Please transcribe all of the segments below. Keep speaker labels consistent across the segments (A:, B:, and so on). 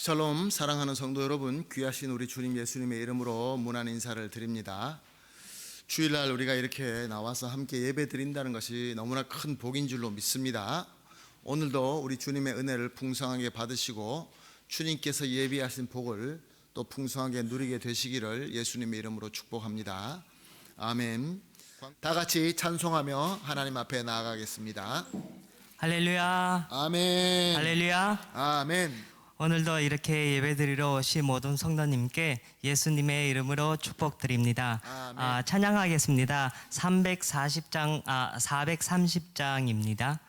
A: 샬롬, 사랑하는 성도 여러분, 귀하신 우리 주님 예수님의 이름으로 문안 인사를 드립니다. 주일날 우리가 이렇게 나와서 함께 예배 드린다는 것이 너무나 큰 복인 줄로 믿습니다. 오늘도 우리 주님의 은혜를 풍성하게 받으시고 주님께서 예비하신 복을 또 풍성하게 누리게 되시기를 예수님의 이름으로 축복합니다. 아멘. 다 같이 찬송하며 하나님 앞에 나아가겠습니다.
B: 할렐루야.
A: 아멘.
B: 할렐루야.
A: 아멘.
B: 오늘도 이렇게 예배드리러 오신 모든 성도님께 예수님의 이름으로 축복드립니다.
A: 아멘.
B: 찬양하겠습니다. 430장입니다.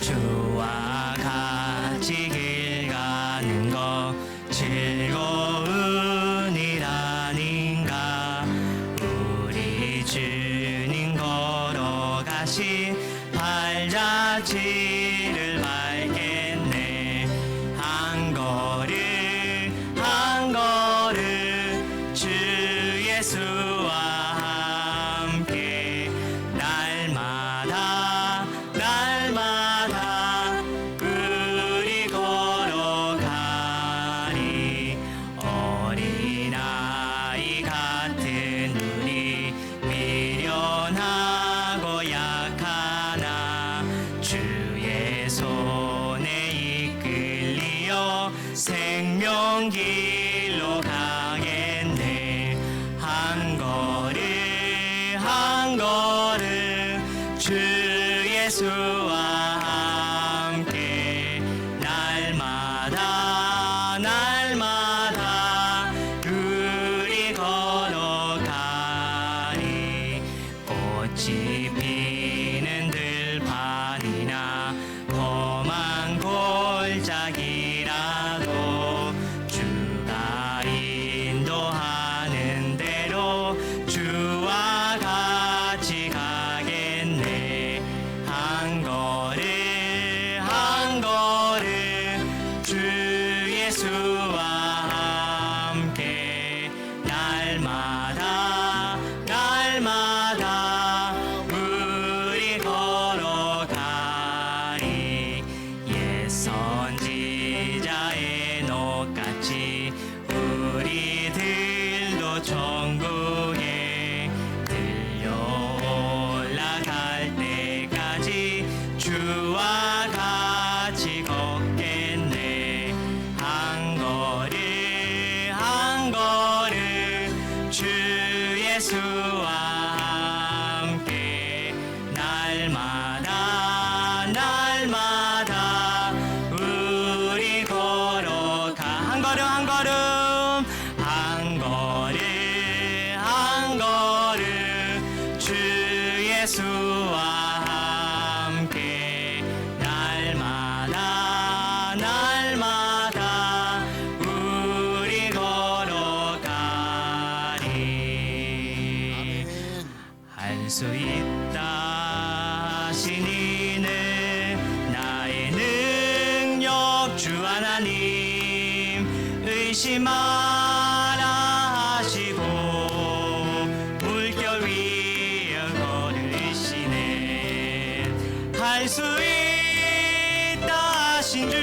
B: 주와 같이 길 가는 것 즐거운 일 아닌가. 우리 주님 걸어가신 발자취를 밟겠네. 한 걸음 한 걸음 주 예수와 함께 날마다 날마다 우리 걸어가리. 어린아이 같은 우리 미련하고 약하나 주의 손에 이끌리어 생명길로 가겠네. 한 걸음 한 걸음 주 예수와 함께 날마다 날마다 우리 걸어가리. 꽃이 피는 들판이나 험한 골짜기라도 주가 인도하는 대로 주와 같이 가겠네. 한 걸음 한 걸음 주 예수와 함께 날마다 날마다 우리 걸어가리. 옛 선지자의 녹같이 우리들도 천국에 들려 올라갈 때까지 주와 같이 걷겠네. 한 걸음 한 걸음 주 예수와 함께 날마다 날마다 우리 걸어가. 한 걸음 한 걸음 한 걸음 한 걸음 주 예수와 함께 날마다 날마다 우리 걸어가리. 할 수 있다 하신 이는 나의 능력 주 하나님 의심 마라 하시고 물결 위에 걸으시네. 할 수 있다 하신 주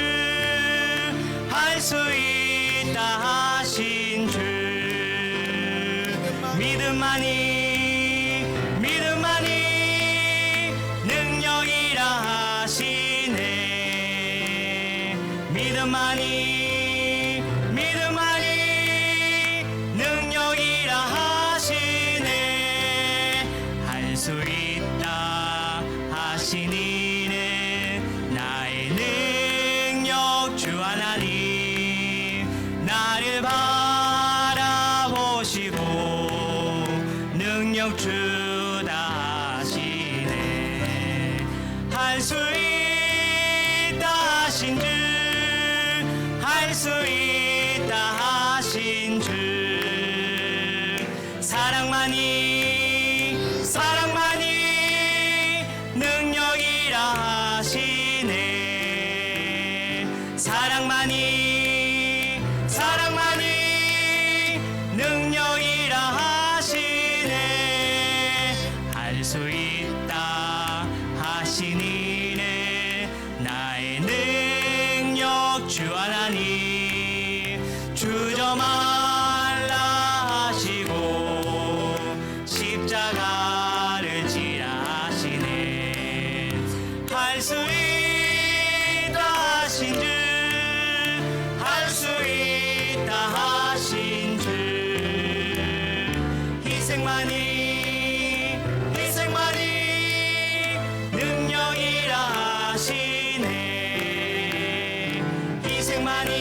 B: 할 수 있다 하신 주 믿음만이 믿음만이 능력이라 하시네. 믿음만이 믿음만이 능력이라 하시네. 할 수 있다 하신 이는 나의 능력 주 하나님 나를 바라보시고 능력 주다 하시네. 할 수 있다 하신 주 할 수 있다 하신 주 사랑만이 사랑만이 능력이라 하시네. 사랑만이 사랑만이 능력이라 하시네. 말라 하시고 십자가를 지라시네. 할 수 있다 하신 줄, 할 수 있다 하신 줄, 희생만이 능력이라 하시네. 희생만이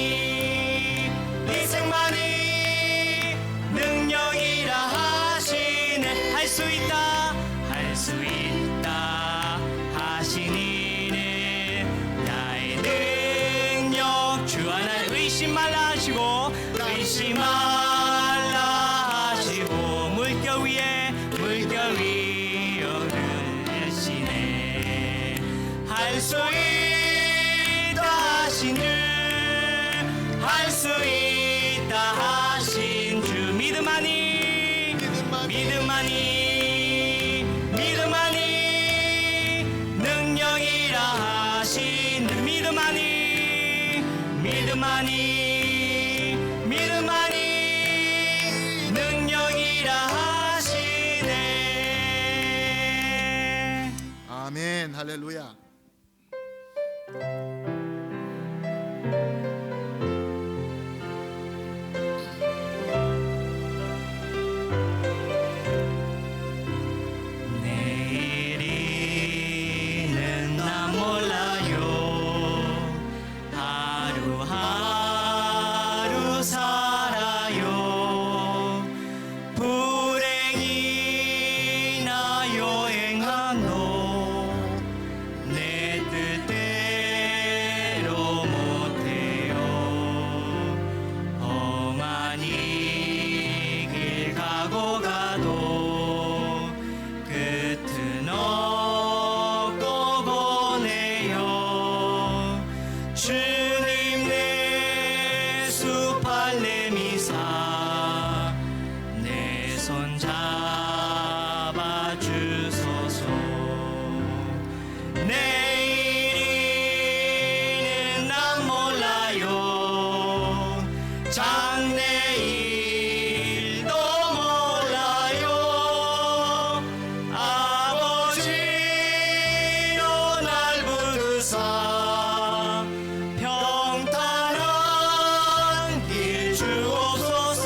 B: 능력이라 하시네. 할 수 있다 하시니네. 나의 능력 주 하나 의심 말라 하시고 의심 말라 하시고 물결 위에 오르시네. 할 수 있다 하신 줄, 할 수 있다 하신 주, 믿음만이 능력이라 하신, 믿음만이 능력이라 하시네.
A: 아멘. 할렐루야.
B: 내일은 나 몰라요. 하루하루 살아요. 불행이나 여행하노 내 뜻대로 못해요. 험한 이 길 가고 가도 끝은 없고 보내요. 주님 내 수팔 내미사 내 손 잡아주소서. 내일은 난 몰라요. 장래일도 몰라요. 아버지로 날 부르사 평탄한 길 주옵소서.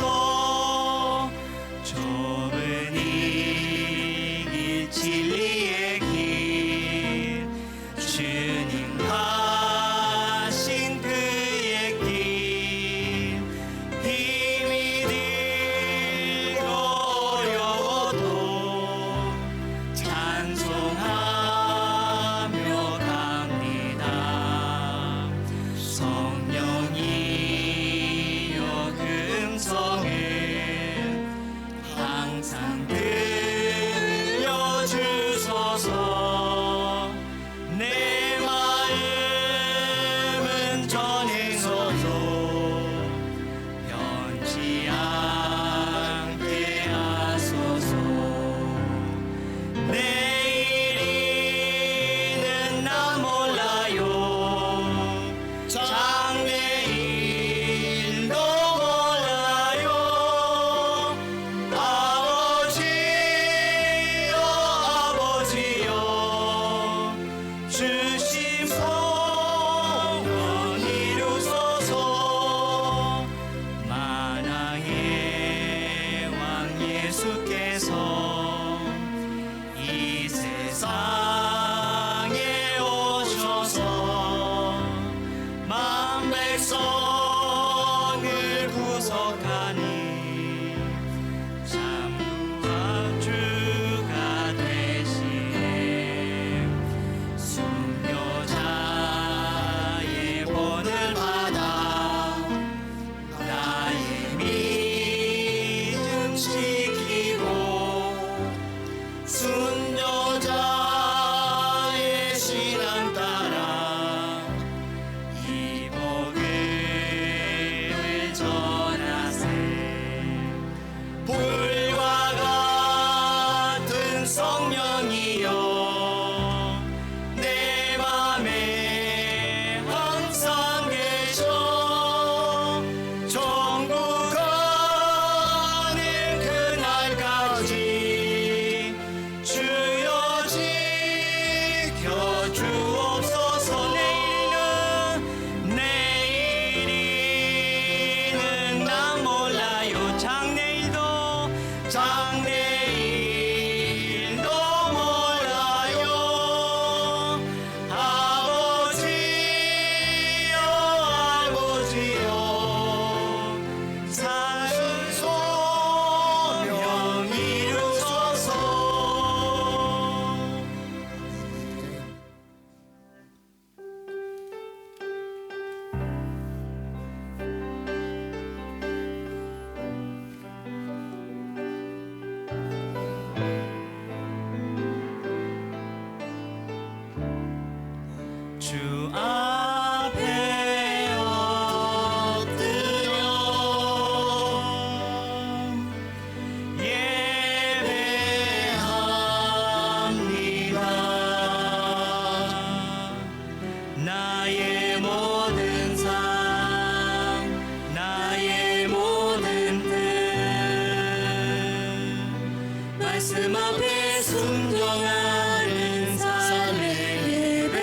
B: 말씀 앞에 순종하는 삶의 예배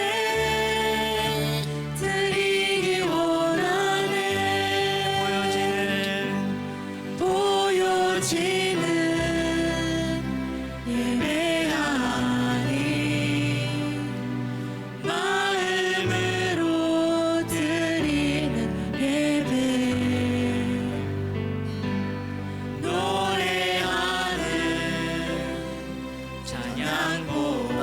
B: 드리기 원하네. 보여지는 예배하니 마음으로 드리는 예배 노래하는 찬양보다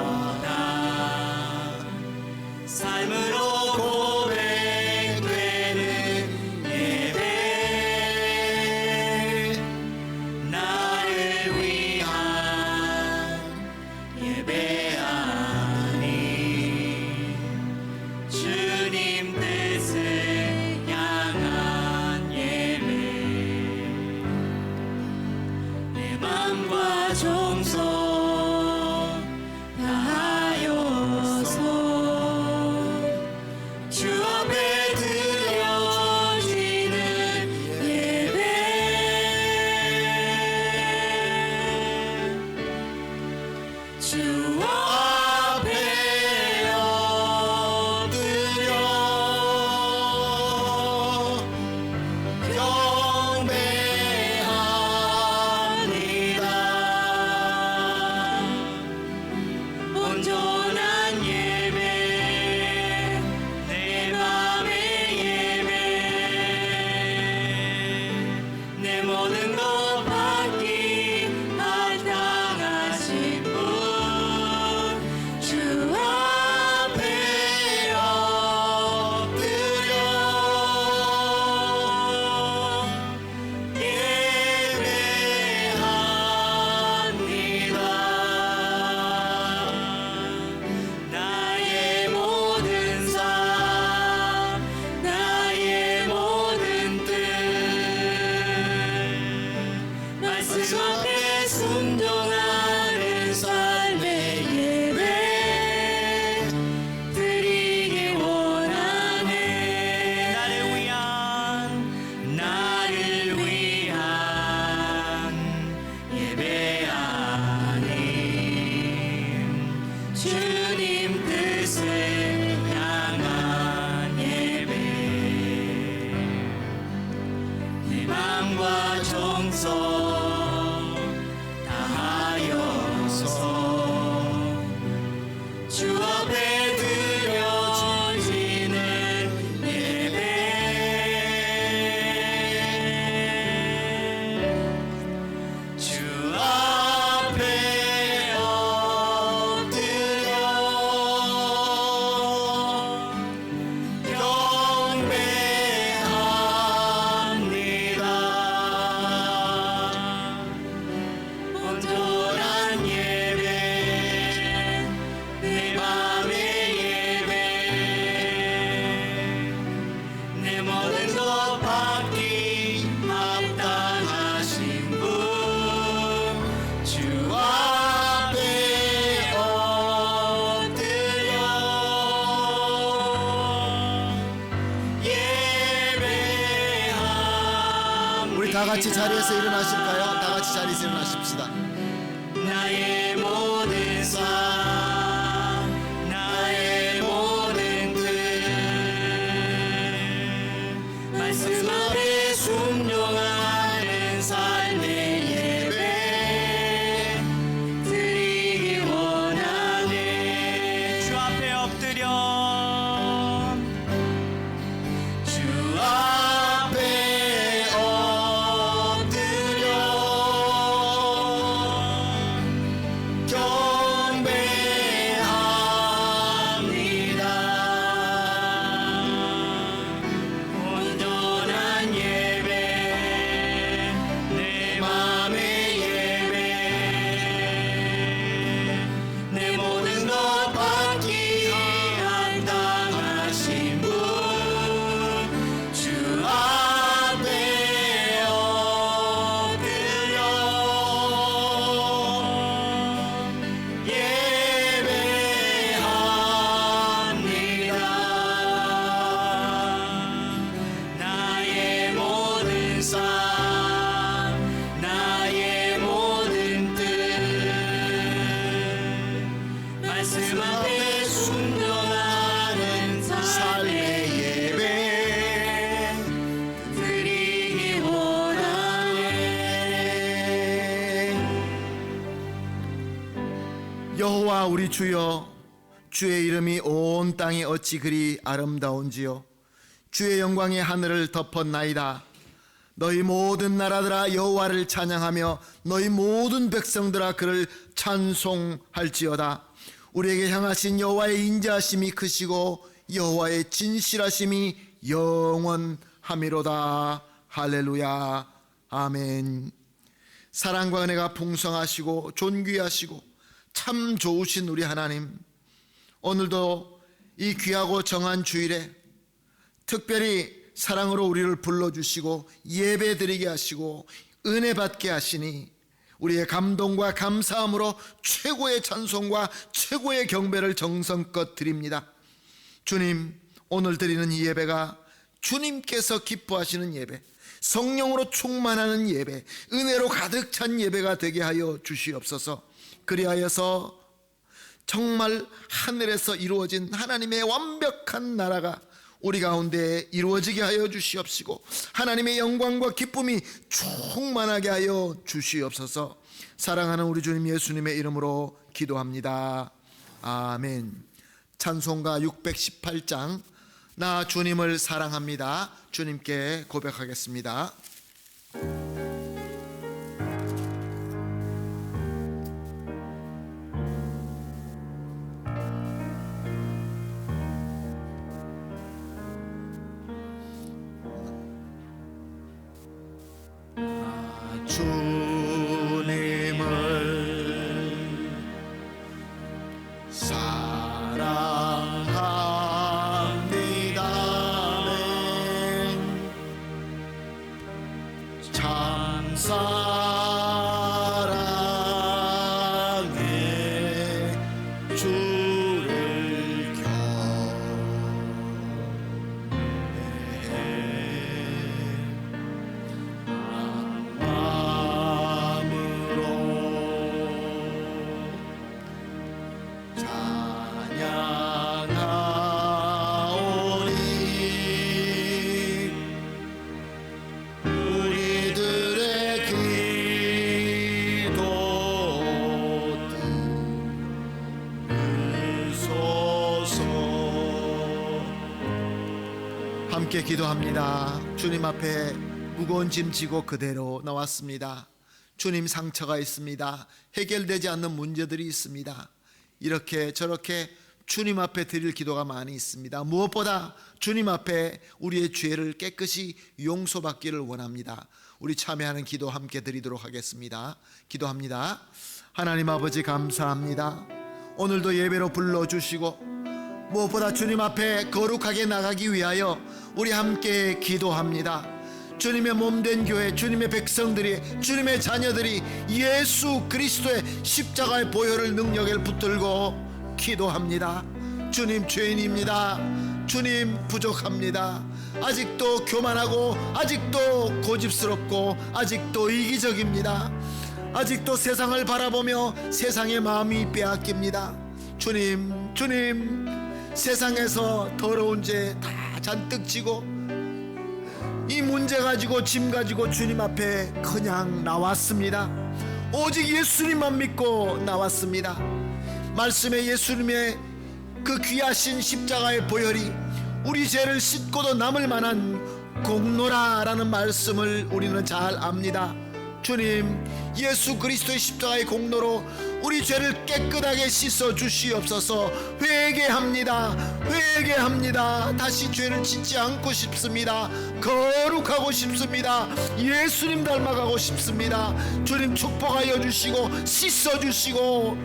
B: 삶으로 고백되는 예배 나를 위한 예배하니 주님 뜻을 향한 예배 내 맘과 정성 다하여서 주 앞에 드려지는 예배 주 앞에 엎드려 경배합니다. 온전한 예배 내 맘의 예배 내 모든 것 받기 마땅하신 분 주 앞에 엎드려 예배합니다. 나의 모든 삶 나의 모든 뜻 말씀 앞에 순종하는 삶의 예배 드리기 원하네. 나를 위한 예배하니 주님 뜻을 향한 예배 내 맘과 정성 다하여서 주 앞에 드려지는 예배 주 앞에 엎드려 경배합니다. 온전한 예배 내 맘의 예배 내 모든 것 받기 마땅하신 분 주 앞에 엎드려 예배합니다.
A: 우리 다 같이 자리에서 일어나실까요? 다 같이 자리에서 일어나십시다.
B: 나의 모든 삶 나의 모든 뜻 말씀 앞에 순종하는 삶의 예배 드리기 원하네. 주 앞에 엎드려 주 앞에 엎드려 경배
A: 여호와 우리 주여, 주의 이름이 온 땅에 어찌 그리 아름다운지요. 주의 영광이 하늘을 덮었나이다. 너희 모든 나라들아 여호와를 찬양하며 너희 모든 백성들아 그를 찬송할지어다. 우리에게 향하신 여호와의 인자하심이 크시고 여호와의 진실하심이 영원하미로다. 할렐루야. 아멘. 사랑과 은혜가 풍성하시고 존귀하시고 참 좋으신 우리 하나님, 오늘도 이 귀하고 정한 주일에 특별히 사랑으로 우리를 불러주시고 예배드리게 하시고 은혜 받게 하시니 우리의 감동과 감사함으로 최고의 찬송과 최고의 경배를 정성껏 드립니다. 주님, 오늘 드리는 이 예배가 주님께서 기뻐하시는 예배, 성령으로 충만하는 예배, 은혜로 가득 찬 예배가 되게 하여 주시옵소서. 그리하여서 정말 하늘에서 이루어진 하나님의 완벽한 나라가 우리 가운데 이루어지게 하여 주시옵시고 하나님의 영광과 기쁨이 충만하게 하여 주시옵소서. 사랑하는 우리 주님 예수님의 이름으로 기도합니다. 아멘. 찬송가 618장 나 주님을 사랑합니다. 주님께 고백하겠습니다. 주님을 사랑합니다. 참 사랑해 주를 함께 기도합니다. 주님 앞에 무거운 짐 지고 그대로 나왔습니다. 주님, 상처가 있습니다. 해결되지 않는 문제들이 있습니다. 이렇게 저렇게 주님 앞에 드릴 기도가 많이 있습니다. 무엇보다 주님 앞에 우리의 죄를 깨끗이 용서받기를 원합니다. 우리 참여하는 기도 함께 드리도록 하겠습니다. 기도합니다. 하나님 아버지, 감사합니다. 오늘도 예배로 불러주시고 무엇보다 주님 앞에 거룩하게 나가기 위하여 우리 함께 기도합니다. 주님의 몸된 교회, 주님의 백성들이, 주님의 자녀들이 예수 그리스도의 십자가의 보혈을 능력을 붙들고 기도합니다. 주님, 죄인입니다. 주님, 부족합니다. 아직도 교만하고 아직도 고집스럽고 아직도 이기적입니다. 아직도 세상을 바라보며 세상의 마음이 빼앗깁니다. 주님, 세상에서 더러운 죄 다 잔뜩 지고 이 문제 가지고 짐 가지고 주님 앞에 그냥 나왔습니다. 오직 예수님만 믿고 나왔습니다. 말씀에 예수님의 그 귀하신 십자가의 보혈이 우리 죄를 씻고도 남을 만한 공로라라는 말씀을 우리는 잘 압니다. 주님, 예수 그리스도의 십자가의 공로로 우리 죄를 깨끗하게 씻어 주시옵소서. 회개합니다. 다시 죄를 짓지 않고 싶습니다. 거룩하고 싶습니다. 예수님 닮아가고 싶습니다. 주님, 축복하여 주시고 씻어 주시고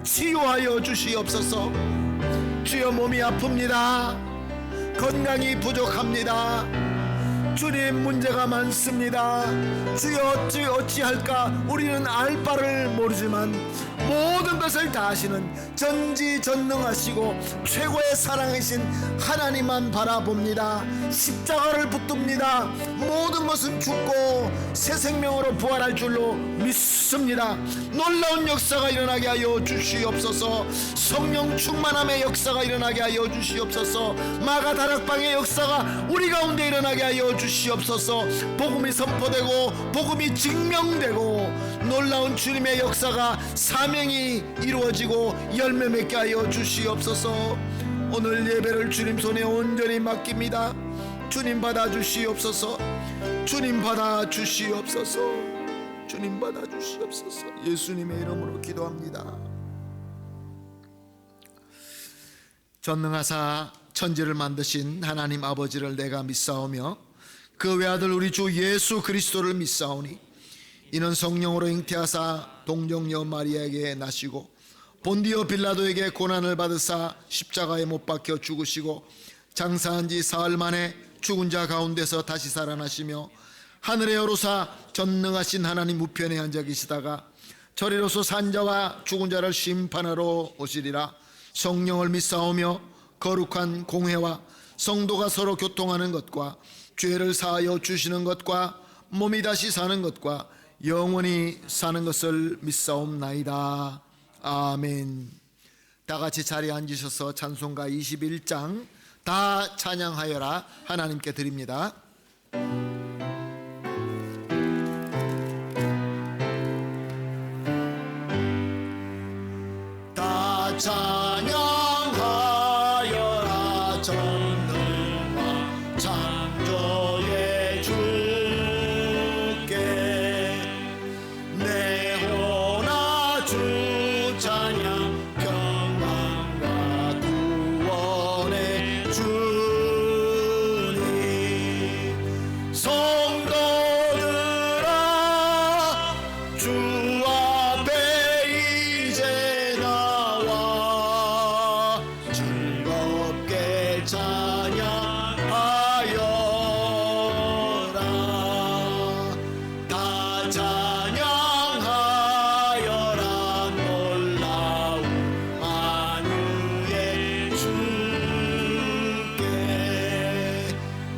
A: 치유하여 주시옵소서. 주여, 몸이 아픕니다. 건강이 부족합니다. 주님, 문제가 많습니다. 주여, 어찌할까 우리는 알 바를 모르지만 모든 것을 다 하시는 전지전능하시고 최고의 사랑이신 하나님만 바라봅니다. 십자가를 붙듭니다. 모든 것은 죽고 새 생명으로 부활할 줄로 믿습니다. 믿습니다. 놀라운 역사가 일어나게 하여 주시옵소서. 성령 충만함의 역사가 일어나게 하여 주시옵소서. 마가 다락방의 역사가 우리 가운데 일어나게 하여 주시옵소서. 복음이 선포되고 복음이 증명되고 놀라운 주님의 역사가 사명이 이루어지고 열매 맺게 하여 주시옵소서. 오늘 예배를 주님 손에 온전히 맡깁니다. 주님 받아 주시옵소서. 주님 받아 주시옵소서. 주님 받아 주시옵소서. 예수님의 이름으로 기도합니다. 전능하사 천지를 만드신 하나님 아버지를 내가 믿사오며 그 외아들 우리 주 예수 그리스도를 믿사오니 이는 성령으로 잉태하사 동정녀 마리아에게 나시고 본디오 빌라도에게 고난을 받으사 십자가에 못 박혀 죽으시고 장사한 지 사흘 만에 죽은 자 가운데서 다시 살아나시며 하늘에 오르사 전능하신 하나님 우편에 앉아 계시다가 저리로서 산자와 죽은 자를 심판하러 오시리라. 성령을 믿사오며 거룩한 공회와 성도가 서로 교통하는 것과 죄를 사하여 주시는 것과 몸이 다시 사는 것과 영원히 사는 것을 믿사옵나이다. 아멘. 다 같이 자리에 앉으셔서 찬송가 21장 다 찬양하여라 하나님께 드립니다. 다 찬양하여라 전능한 창조의 주께 내 호나 주 찬양 평강과 구원의 주님 성도들아 주 앞에 이제 나와 즐겁게 찬양하여라. 다 찬양하여라 놀라운 만유의 주께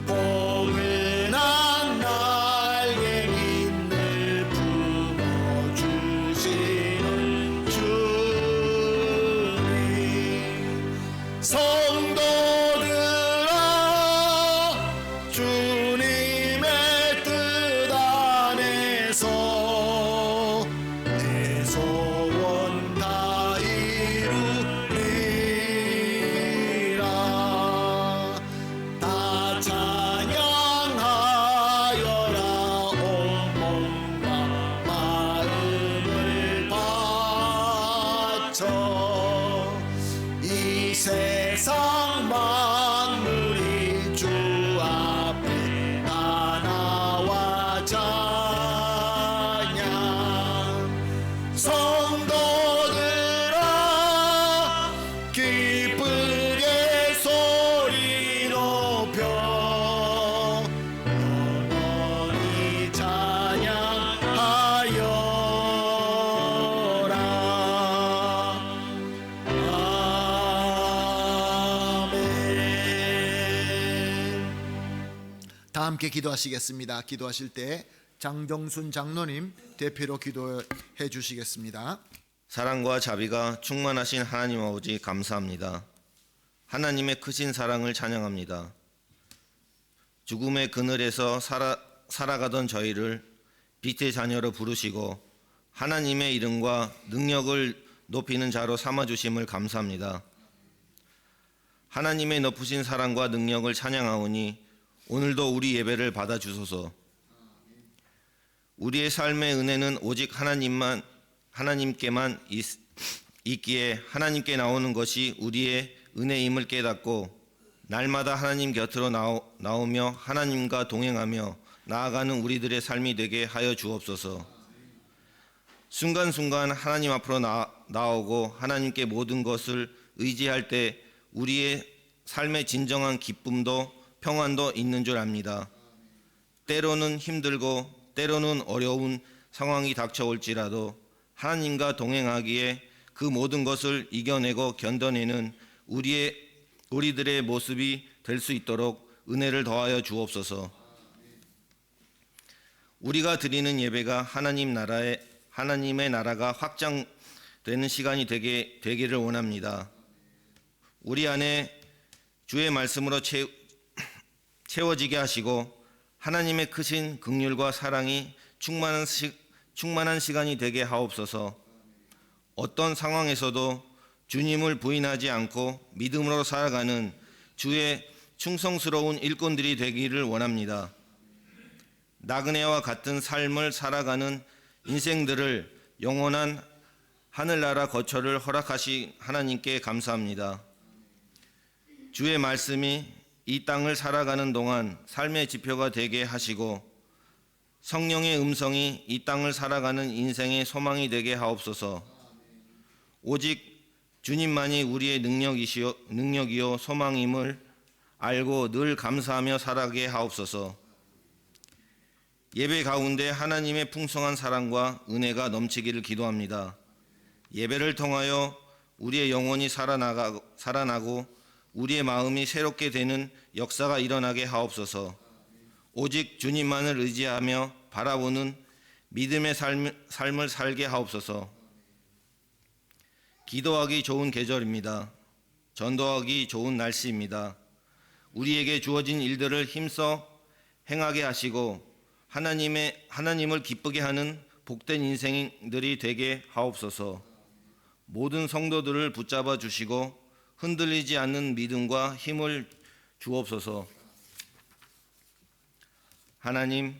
A: 포근한 날개인 늘 품어주시는 주님 성도들아 주님의 뜻 안에서 내 소원 다 이루리라. 다 찬양하여라 온 몸과 마음을 바쳐 이 세상 만물이 주 앞에 다 나와 찬양 성도들아 기쁘게 소리 높여 영원히 찬양하여라. 아멘. 다 함께 기도하시겠습니다. 기도하실 때 장정순 장로님 대표로 기도해 주시겠습니다.
C: 사랑과 자비가 충만하신 하나님 아버지 감사합니다. 하나님의 크신 사랑을 찬양합니다. 죽음의 그늘에서 살아가던 저희를 빛의 자녀로 부르시고 하나님의 이름과 능력을 높이는 자로 삼아주심을 감사합니다. 하나님의 높으신 사랑과 능력을 찬양하오니 오늘도 우리 예배를 받아주소서. 우리의 삶의 은혜는 오직 하나님께만 있기에 하나님께 나오는 것이 우리의 은혜임을 깨닫고 날마다 하나님 곁으로 나오며 하나님과 동행하며 나아가는 우리들의 삶이 되게 하여 주옵소서. 순간순간 하나님 앞으로 나오고 하나님께 모든 것을 의지할 때 우리의 삶의 진정한 기쁨도 평안도 있는 줄 압니다. 때로는 힘들고 때로는 어려운 상황이 닥쳐올지라도 하나님과 동행하기에 그 모든 것을 이겨내고 견뎌내는 우리들의 모습이 될 수 있도록 은혜를 더하여 주옵소서. 우리가 드리는 예배가 하나님의 나라가 확장되는 시간이 되기를 원합니다. 우리 안에 주의 말씀으로 채워지게 하시고 하나님의 크신 긍휼과 사랑이 충만한 시간이 되게 하옵소서. 어떤 상황에서도 주님을 부인하지 않고 믿음으로 살아가는 주의 충성스러운 일꾼들이 되기를 원합니다. 나그네와 같은 삶을 살아가는 인생들을 영원한 하늘나라 거처를 허락하신 하나님께 감사합니다. 주의 말씀이 이 땅을 살아가는 동안 삶의 지표가 되게 하시고 성령의 음성이 이 땅을 살아가는 인생의 소망이 되게 하옵소서. 오직 주님만이 우리의 능력이요 소망임을 알고 늘 감사하며 살아가게 하옵소서. 예배 가운데 하나님의 풍성한 사랑과 은혜가 넘치기를 기도합니다. 예배를 통하여 우리의 영혼이 살아나고 우리의 마음이 새롭게 되는 역사가 일어나게 하옵소서. 오직 주님만을 의지하며 바라보는 믿음의 삶을 살게 하옵소서. 기도하기 좋은 계절입니다. 전도하기 좋은 날씨입니다. 우리에게 주어진 일들을 힘써 행하게 하시고 하나님을 기쁘게 하는 복된 인생들이 되게 하옵소서. 모든 성도들을 붙잡아 주시고 흔들리지 않는 믿음과 힘을 주옵소서. 하나님,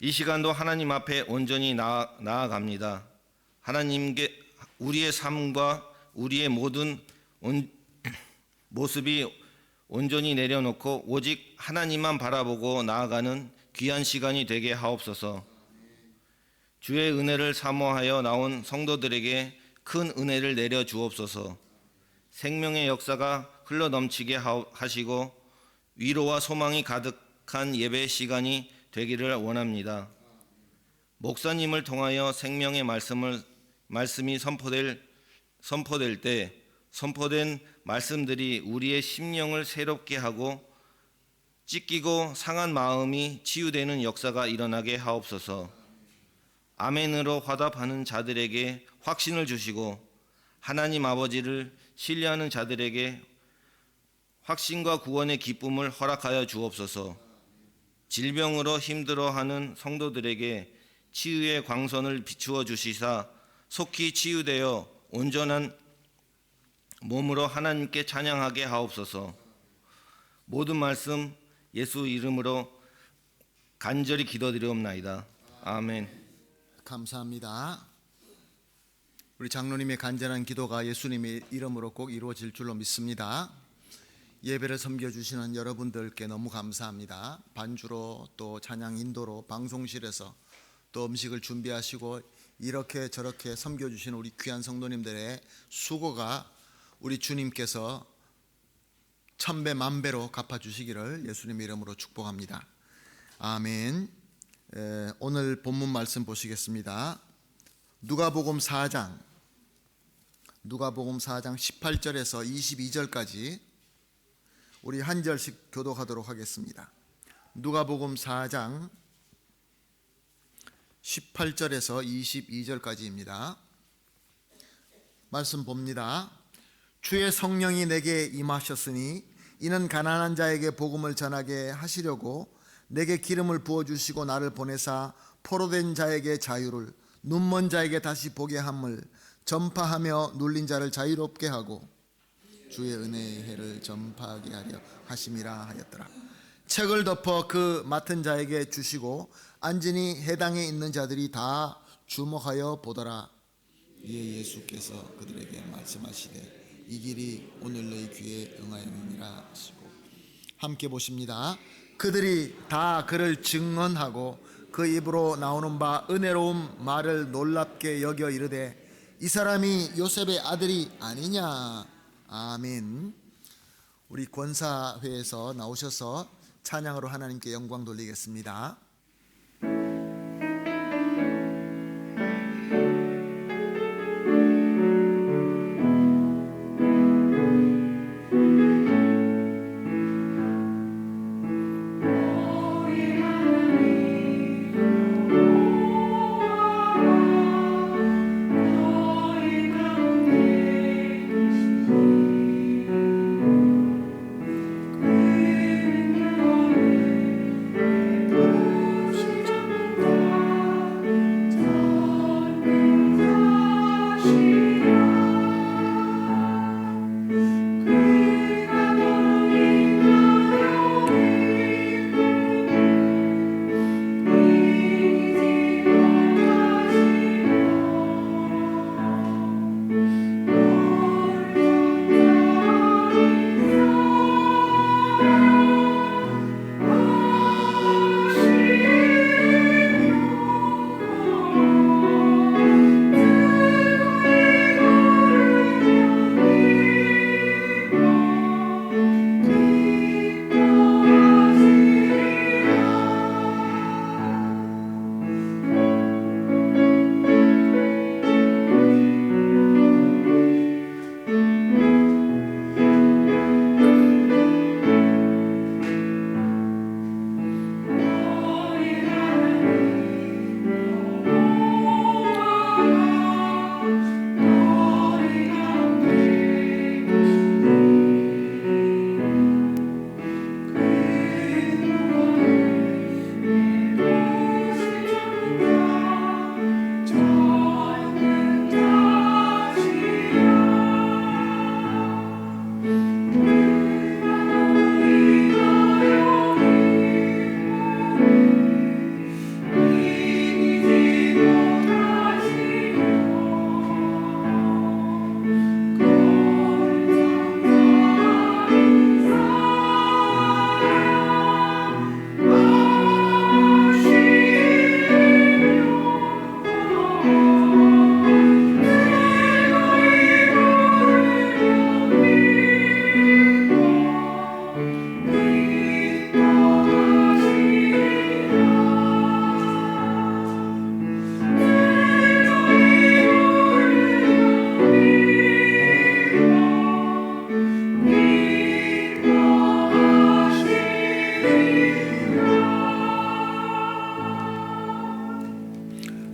C: 이 시간도 하나님 앞에 온전히 나아갑니다. 하나님께 우리의 삶과 우리의 모든 모습이 온전히 내려놓고 오직 하나님만 바라보고 나아가는 귀한 시간이 되게 하옵소서. 주의 은혜를 사모하여 나온 성도들에게 큰 은혜를 내려 주옵소서. 생명의 역사가 흘러넘치게 하시고 위로와 소망이 가득한 예배 시간이 되기를 원합니다. 목사님을 통하여 생명의 말씀이 선포될 때 선포된 말씀들이 우리의 심령을 새롭게 하고 찢기고 상한 마음이 치유되는 역사가 일어나게 하옵소서. 아멘으로 화답하는 자들에게 확신을 주시고 하나님 아버지를 신뢰하는 자들에게 확신과 구원의 기쁨을 허락하여 주옵소서. 질병으로 힘들어하는 성도들에게 치유의 광선을 비추어 주시사 속히 치유되어 온전한 몸으로 하나님께 찬양하게 하옵소서. 모든 말씀 예수 이름으로 간절히 기도드리옵나이다. 아멘.
A: 감사합니다. 우리 장로님의 간절한 기도가 예수님의 이름으로 꼭 이루어질 줄로 믿습니다. 예배를 섬겨주시는 여러분들께 너무 감사합니다. 반주로 또 찬양 인도로 방송실에서 또 음식을 준비하시고 이렇게 저렇게 섬겨주시는 우리 귀한 성도님들의 수고가 우리 주님께서 천배 만배로 갚아주시기를 예수님의 이름으로 축복합니다. 아멘. 오늘 본문 말씀 보시겠습니다. 누가복음 4장 18절에서 22절까지 우리 한 절씩 교독하도록 하겠습니다. 누가복음 4장 18절에서 22절까지입니다. 말씀 봅니다. 주의 성령이 내게 임하셨으니 이는 가난한 자에게 복음을 전하게 하시려고 내게 기름을 부어주시고 나를 보내사 포로된 자에게 자유를, 눈먼 자에게 다시 보게 함을, 전파하며 눌린 자를 자유롭게 하고 주의 은혜의 해를 전파하게 하려 하심이라 하였더라. 책을 덮어 그 맡은 자에게 주시고 안진이 해당에 있는 자들이 다 주목하여 보더라. 이에 예수께서 그들에게 말씀하시되 이 길이 오늘 너희 귀에 응하였느니라 하시고, 함께 보십니다. 그들이 다 그를 증언하고 그 입으로 나오는 바 은혜로운 말을 놀랍게 여겨 이르되 이 사람이 요셉의 아들이 아니냐. 아멘. 우리 권사회에서 나오셔서 찬양으로 하나님께 영광 돌리겠습니다.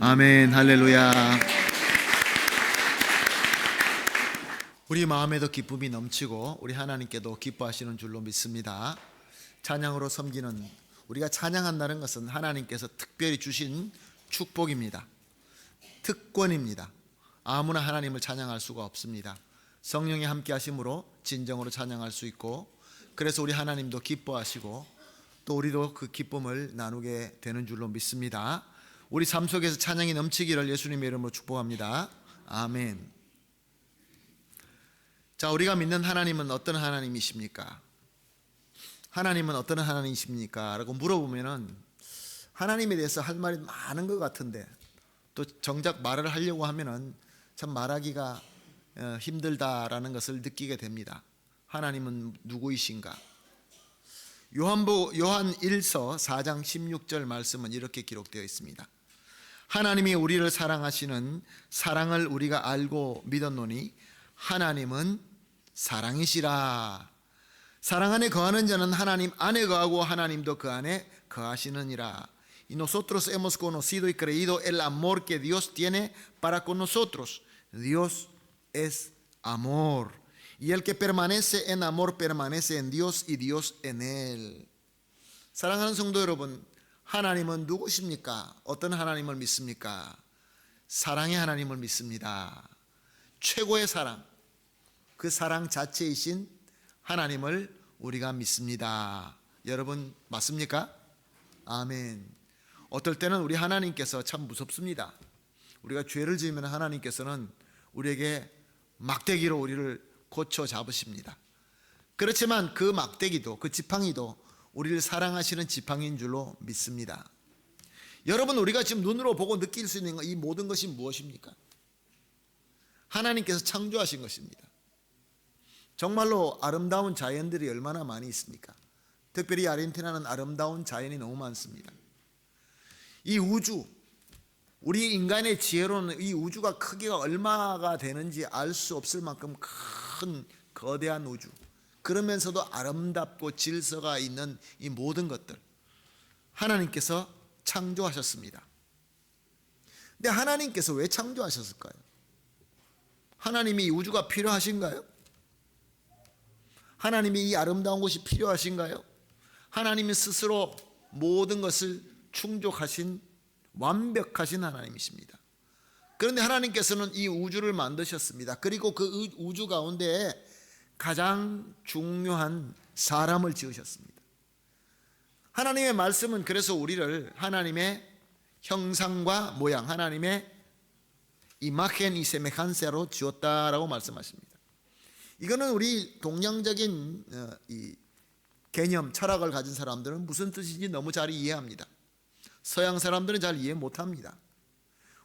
A: 아멘. 할렐루야. 우리 마음에도 기쁨이 넘치고 우리 하나님께도 기뻐하시는 줄로 믿습니다. 찬양으로 섬기는, 우리가 찬양한다는 것은 하나님께서 특별히 주신 축복입니다. 특권입니다. 아무나 하나님을 찬양할 수가 없습니다. 성령이 함께 하심으로 진정으로 찬양할 수 있고, 그래서 우리 하나님도 기뻐하시고 또 우리도 그 기쁨을 나누게 되는 줄로 믿습니다. 우리 삶 속에서 찬양이 넘치기를 예수님의 이름으로 축복합니다. 아멘. 자, 우리가 믿는 하나님은 어떤 하나님이십니까? 하나님은 어떤 하나님이십니까? 라고 물어보면은 하나님에 대해서 할 말이 많은 것 같은데 또 정작 말을 하려고 하면은 참 말하기가 힘들다라는 것을 느끼게 됩니다. 하나님은 누구이신가? 요한 1서 4장 16절 말씀은 이렇게 기록되어 있습니다. 하나님이 우리를 사랑하시는 사랑을 우리가 알고 믿었노니 하나님은 사랑이시라. 사랑 안에 거하는 자는 하나님 안에 거하고 하나님도 그 안에 거하시느니라. Y nosotros hemos conocido y creído el amor que Dios tiene para con nosotros. Dios es amor. Y el que permanece en amor permanece en Dios y Dios en él. 사랑하는 성도 여러분, 하나님은 누구십니까? 어떤 하나님을 믿습니까? 사랑의 하나님을 믿습니다. 최고의 사랑, 그 사랑 자체이신 하나님을 우리가 믿습니다. 여러분 맞습니까? 아멘. 어떨 때는 우리 하나님께서 참 무섭습니다. 우리가 죄를 지으면 하나님께서는 우리에게 막대기로 우리를 고쳐 잡으십니다. 그렇지만 그 막대기도, 그 지팡이도 우리를 사랑하시는 지팡이인 줄로 믿습니다. 여러분, 우리가 지금 눈으로 보고 느낄 수 있는 이 모든 것이 무엇입니까? 하나님께서 창조하신 것입니다. 정말로 아름다운 자연들이 얼마나 많이 있습니까? 특별히 아르헨티나는 아름다운 자연이 너무 많습니다. 이 우주, 우리 인간의 지혜로는 이 우주가 크기가 얼마가 되는지 알 수 없을 만큼 큰 거대한 우주, 그러면서도 아름답고 질서가 있는 이 모든 것들 하나님께서 창조하셨습니다. 근데 하나님께서 왜 창조하셨을까요? 하나님이 이 우주가 필요하신가요? 하나님이 이 아름다운 곳이 필요하신가요? 하나님이 스스로 모든 것을 충족하신 완벽하신 하나님이십니다. 그런데 하나님께서는 이 우주를 만드셨습니다. 그리고 그 우주 가운데 가장 중요한 사람을 지으셨습니다. 하나님의 말씀은 그래서 우리를 하나님의 형상과 모양, 하나님의 imagen y semejanza로 지었다라고 말씀하십니다. 이거는 우리 동양적인 이 개념, 철학을 가진 사람들은 무슨 뜻인지 너무 잘 이해합니다. 서양 사람들은 잘 이해 못합니다.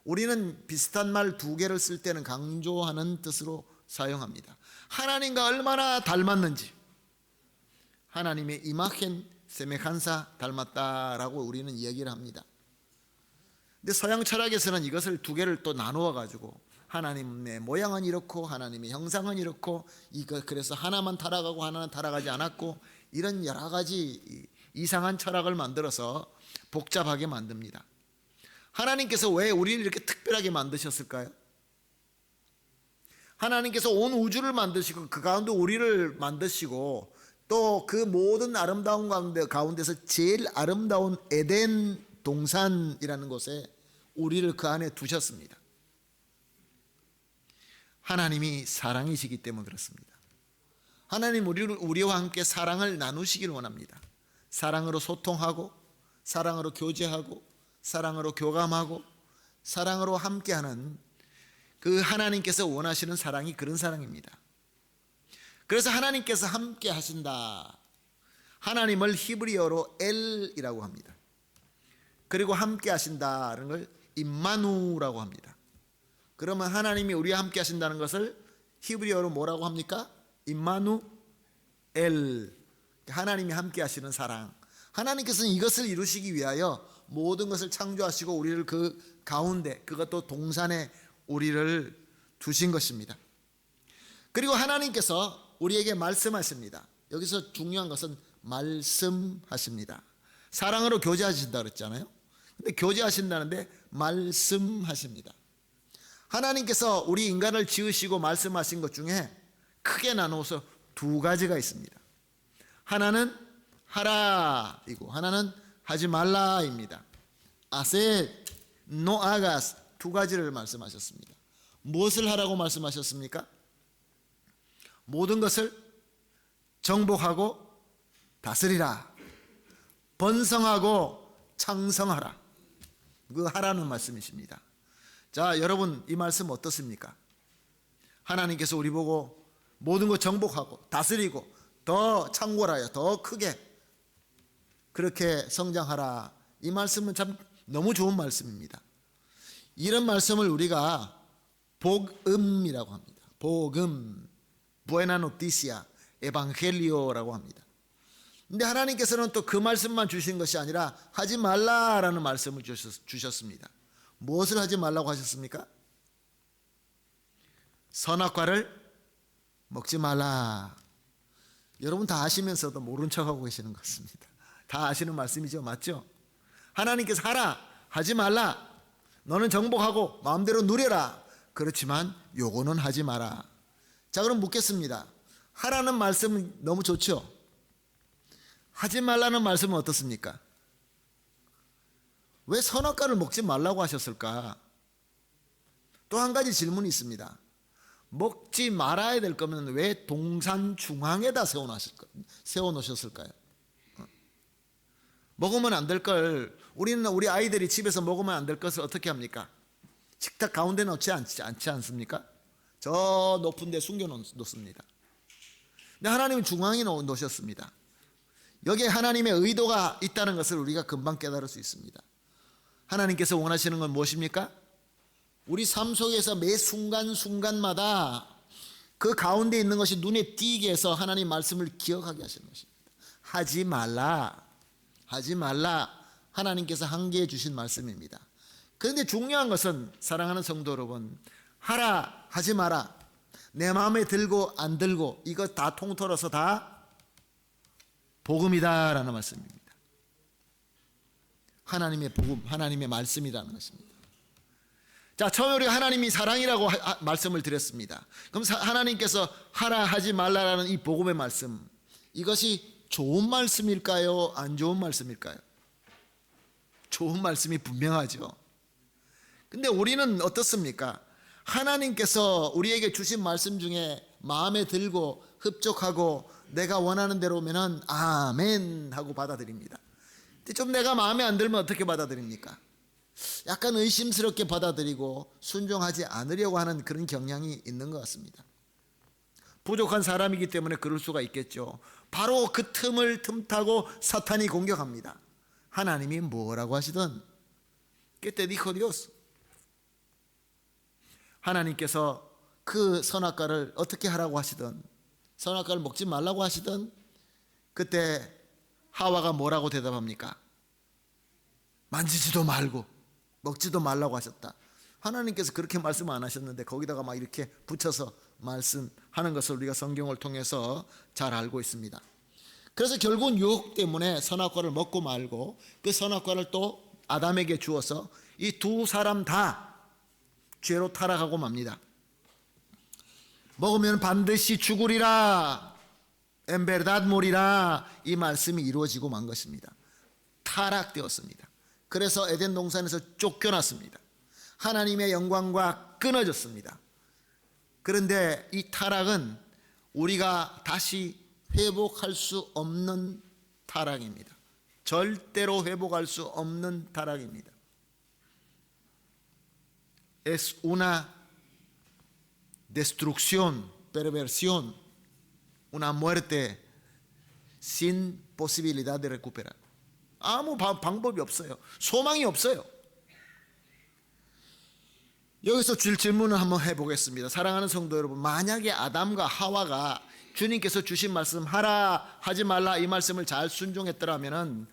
A: 우리는 비슷한 말 두 개를 쓸 때는 강조하는 뜻으로 사용합니다. 하나님과 얼마나 닮았는지, 하나님의 imagen, semejanza 닮았다라고 우리는 얘기를 합니다. 근데 서양 철학에서는 이것을 두 개를 또 나누어 가지고 하나님의 모양은 이렇고 하나님의 형상은 이렇고, 그래서 하나만 타락하고 하나는 타락하지 않았고, 이런 여러 가지 이상한 철학을 만들어서 복잡하게 만듭니다. 하나님께서 왜 우리를 이렇게 특별하게 만드셨을까요? 하나님께서 온 우주를 만드시고 그 가운데 우리를 만드시고 또 그 모든 아름다운 가운데서 제일 아름다운 에덴 동산이라는 곳에 우리를 그 안에 두셨습니다. 하나님이 사랑이시기 때문에 그렇습니다. 하나님 우리와 함께 사랑을 나누시길 원합니다. 사랑으로 소통하고, 사랑으로 교제하고, 사랑으로 교감하고, 사랑으로 함께하는 그 하나님께서 원하시는 사랑이 그런 사랑입니다. 그래서 하나님께서 함께 하신다. 하나님을 히브리어로 엘이라고 합니다. 그리고 함께 하신다는 걸 임마누라고 합니다. 그러면 하나님이 우리와 함께 하신다는 것을 히브리어로 뭐라고 합니까? 임마누엘. 하나님이 함께 하시는 사랑. 하나님께서는 이것을 이루시기 위하여 모든 것을 창조하시고 우리를 그 가운데, 그것도 동산에 우리를 두신 것입니다. 그리고 하나님께서 우리에게 말씀하십니다. 여기서 중요한 것은 말씀하십니다. 사랑으로 교제하신다 그랬잖아요. 근데 교제하신다는데 말씀하십니다. 하나님께서 우리 인간을 지으시고 말씀하신 것 중에 크게 나누어서 두 가지가 있습니다. 하나는 하라이고 하나는 하지 말라입니다. 하셋, no hagas, 두 가지를 말씀하셨습니다. 무엇을 하라고 말씀하셨습니까? 모든 것을 정복하고 다스리라, 번성하고 창성하라. 그 하라는 말씀이십니다. 자, 여러분 이 말씀 어떻습니까? 하나님께서 우리 보고 모든 것 정복하고 다스리고 더 창궐하여 더 크게 그렇게 성장하라. 이 말씀은 참 너무 좋은 말씀입니다. 이런 말씀을 우리가 복음이라고 합니다. 복음, 부에나 노티시아, 에반겔리오라고 합니다. 근데 하나님께서는 또 그 말씀만 주신 것이 아니라 하지 말라라는 말씀을 주셨습니다. 무엇을 하지 말라고 하셨습니까? 선악과를 먹지 말라. 여러분 다 아시면서도 모른 척하고 계시는 것 같습니다. 다 아시는 말씀이죠, 맞죠? 하나님께서 하라, 하지 말라. 너는 정복하고 마음대로 누려라. 그렇지만 요거는 하지 마라. 자, 그럼 묻겠습니다. 하라는 말씀은 너무 좋죠? 하지 말라는 말씀은 어떻습니까? 왜 선악과를 먹지 말라고 하셨을까? 또 한 가지 질문이 있습니다. 먹지 말아야 될 거면 왜 동산 중앙에다 세워놓으셨을까요? 먹으면 안 될 걸, 우리 아이들이 집에서 먹으면 안 될 것을 어떻게 합니까? 식탁 가운데 놓지 않지 않습니까? 저 높은 데 숨겨놓습니다. 근데 하나님은 중앙에 놓으셨습니다. 여기에 하나님의 의도가 있다는 것을 우리가 금방 깨달을 수 있습니다. 하나님께서 원하시는 건 무엇입니까? 우리 삶 속에서 매 순간순간마다 그 가운데 있는 것이 눈에 띄게 해서 하나님 말씀을 기억하게 하시는 것입니다. 하지 말라, 하지 말라. 하나님께서 한계해 주신 말씀입니다. 그런데 중요한 것은 사랑하는 성도 여러분, 하라, 하지 마라, 내 마음에 들고 안 들고 이거 다 통틀어서 다 복음이다라는 말씀입니다. 하나님의 복음, 하나님의 말씀이라는 것입니다. 자, 처음에 우리가 하나님이 사랑이라고 말씀을 드렸습니다. 그럼 하나님께서 하라, 하지 말라라는 이 복음의 말씀, 이것이 좋은 말씀일까요? 안 좋은 말씀일까요? 좋은 말씀이 분명하죠. 근데 우리는 어떻습니까? 하나님께서 우리에게 주신 말씀 중에 마음에 들고 흡족하고 내가 원하는 대로면은 아멘 하고 받아들입니다. 근데 좀 내가 마음에 안 들면 어떻게 받아들입니까? 약간 의심스럽게 받아들이고 순종하지 않으려고 하는 그런 경향이 있는 것 같습니다. 부족한 사람이기 때문에 그럴 수가 있겠죠. 바로 그 틈을 틈타고 사탄이 공격합니다. 하나님이 뭐라고 하시든 ¿Qué te dijo Dios? 하나님께서 그 선악과를 어떻게 하라고 하시든, 선악과를 먹지 말라고 하시든, 그때 하와가 뭐라고 대답합니까? 만지지도 말고 먹지도 말라고 하셨다. 하나님께서 그렇게 말씀 안 하셨는데 거기다가 막 이렇게 붙여서 말씀하는 것을 우리가 성경을 통해서 잘 알고 있습니다. 그래서 결국은 유혹 때문에 선악과를 먹고 말고 그 선악과를 또 아담에게 주어서 이 두 사람 다 죄로 타락하고 맙니다. 먹으면 반드시 죽으리라, en verdad morirá, 이 말씀이 이루어지고 만 것입니다. 타락되었습니다. 그래서 에덴 동산에서 쫓겨났습니다. 하나님의 영광과 끊어졌습니다. 그런데 이 타락은 우리가 다시 회복할 수 없는 타락입니다. 절대로 회복할 수 없는 타락입니다. Es una destrucción, perversión, una muerte sin posibilidad de recuperar. 아무 방법이 없어요. 소망이 없어요. 여기서 질문을 한번 해보겠습니다. 사랑하는 성도 여러분, 만약에 아담과 하와가 주님께서 주신 말씀 하라, 하지 말라 이 말씀을 잘 순종했더라면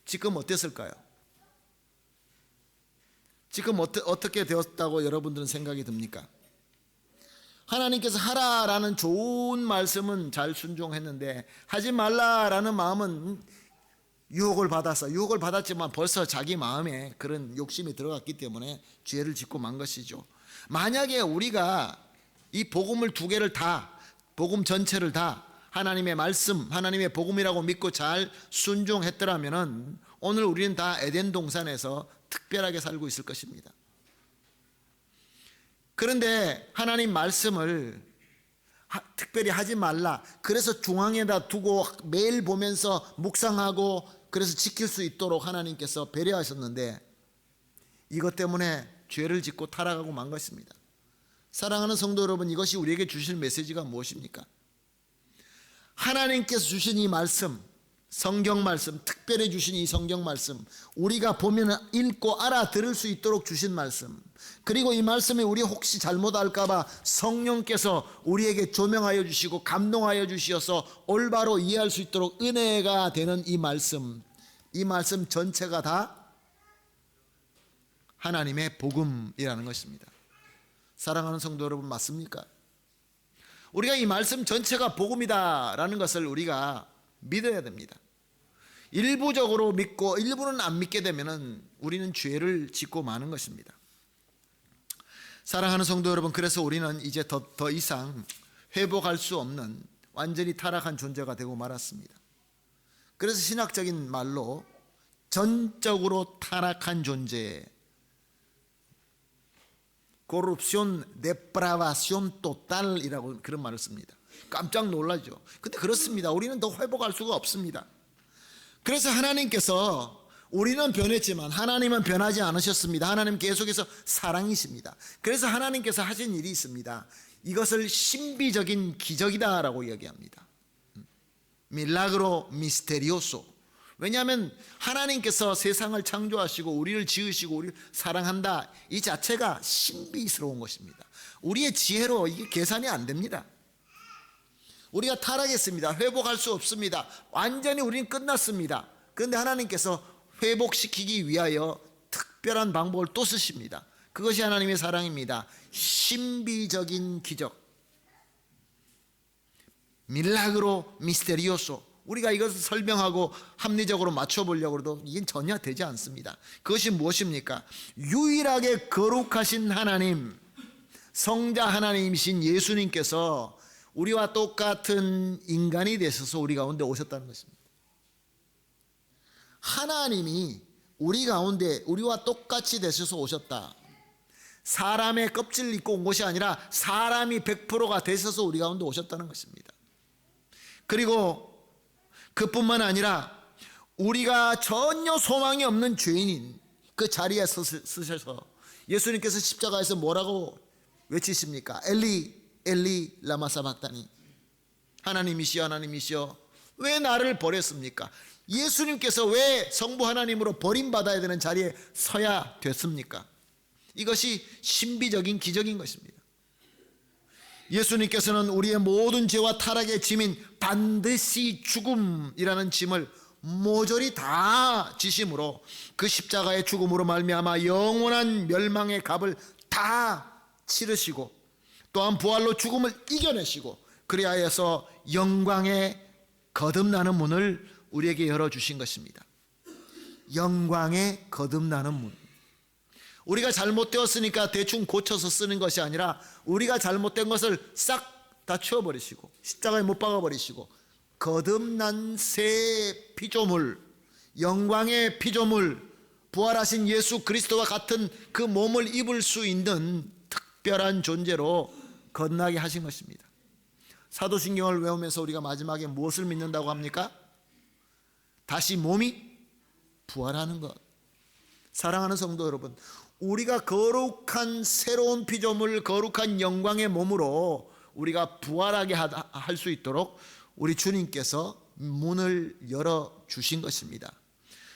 A: 지금 어땠을까요? 지금 어떻게 되었다고 여러분들은 생각이 듭니까? 하나님께서 하라라는 좋은 말씀은 잘 순종했는데 하지 말라라는 마음은 유혹을 받았지만 벌써 자기 마음에 그런 욕심이 들어갔기 때문에 죄를 짓고 만 것이죠. 만약에 우리가 이 복음을 두 개를 다, 복음 전체를 다 하나님의 말씀, 하나님의 복음이라고 믿고 잘 순종했더라면 오늘 우리는 다 에덴 동산에서 특별하게 살고 있을 것입니다. 그런데 하나님 말씀을 특별히 하지 말라, 그래서 중앙에다 두고 매일 보면서 묵상하고 그래서 지킬 수 있도록 하나님께서 배려하셨는데 이것 때문에 죄를 짓고 타락하고 만 것입니다. 사랑하는 성도 여러분, 이것이 우리에게 주실 메시지가 무엇입니까? 하나님께서 주신 이 말씀, 성경 말씀, 특별히 주신 이 성경 말씀, 우리가 보면 읽고 알아들을 수 있도록 주신 말씀, 그리고 이 말씀이 우리 혹시 잘못 알까봐 성령께서 우리에게 조명하여 주시고 감동하여 주시어서 올바로 이해할 수 있도록 은혜가 되는 이 말씀 전체가 다 하나님의 복음이라는 것입니다. 사랑하는 성도 여러분, 맞습니까? 우리가 이 말씀 전체가 복음이다라는 것을 우리가 믿어야 됩니다. 일부적으로 믿고 일부는 안 믿게 되면 우리는 죄를 짓고 마는 것입니다. 사랑하는 성도 여러분, 그래서 우리는 이제 더 이상 회복할 수 없는 완전히 타락한 존재가 되고 말았습니다. 그래서 신학적인 말로 전적으로 타락한 존재, corrupción, depravación total이라고 그런 말을 씁니다. 깜짝 놀라죠. 근데 그렇습니다. 우리는 더 회복할 수가 없습니다. 그래서 하나님께서, 우리는 변했지만 하나님은 변하지 않으셨습니다. 하나님 계속해서 사랑이십니다. 그래서 하나님께서 하신 일이 있습니다. 이것을 신비적인 기적이다라고 이야기합니다. 밀라그로 미스테리오소. 왜냐하면 하나님께서 세상을 창조하시고 우리를 지으시고 우리를 사랑한다, 이 자체가 신비스러운 것입니다. 우리의 지혜로 이게 계산이 안 됩니다. 우리가 타락했습니다. 회복할 수 없습니다. 완전히 우리는 끝났습니다. 그런데 하나님께서 회복시키기 위하여 특별한 방법을 또 쓰십니다. 그것이 하나님의 사랑입니다. 신비적인 기적, 밀라그로 미스테리오소. 우리가 이것을 설명하고 합리적으로 맞춰보려고 해도 이게 전혀 되지 않습니다. 그것이 무엇입니까? 유일하게 거룩하신 하나님, 성자 하나님이신 예수님께서 우리와 똑같은 인간이 되셔서 우리 가운데 오셨다는 것입니다. 하나님이 우리 가운데 우리와 똑같이 되셔서 오셨다. 사람의 껍질을 입고 온 것이 아니라 사람이 100%가 되셔서 우리 가운데 오셨다는 것입니다. 그리고 그뿐만 아니라 우리가 전혀 소망이 없는 죄인인 그 자리에 서셔서 예수님께서 십자가에서 뭐라고 외치십니까? 엘리 엘리 라마 사박다니, 하나님이시여 하나님이시여 왜 나를 버렸습니까? 예수님께서 왜 성부 하나님으로 버림받아야 되는 자리에 서야 됐습니까? 이것이 신비적인 기적인 것입니다. 예수님께서는 우리의 모든 죄와 타락의 짐인 반드시 죽음이라는 짐을 모조리 다 지심으로 그 십자가의 죽음으로 말미암아 영원한 멸망의 값을 다 치르시고 또한 부활로 죽음을 이겨내시고 그리하여서 영광의 거듭나는 문을 우리에게 열어주신 것입니다. 영광의 거듭나는 문. 우리가 잘못되었으니까 대충 고쳐서 쓰는 것이 아니라 우리가 잘못된 것을 싹 다 치워버리시고 십자가에 못 박아버리시고 거듭난 새 피조물, 영광의 피조물, 부활하신 예수 그리스도와 같은 그 몸을 입을 수 있는 특별한 존재로 거듭나게 하신 것입니다. 사도신경을 외우면서 우리가 마지막에 무엇을 믿는다고 합니까? 다시 몸이 부활하는 것. 사랑하는 성도 여러분, 우리가 거룩한 새로운 피조물, 거룩한 영광의 몸으로 우리가 부활하게 할 수 있도록 우리 주님께서 문을 열어주신 것입니다.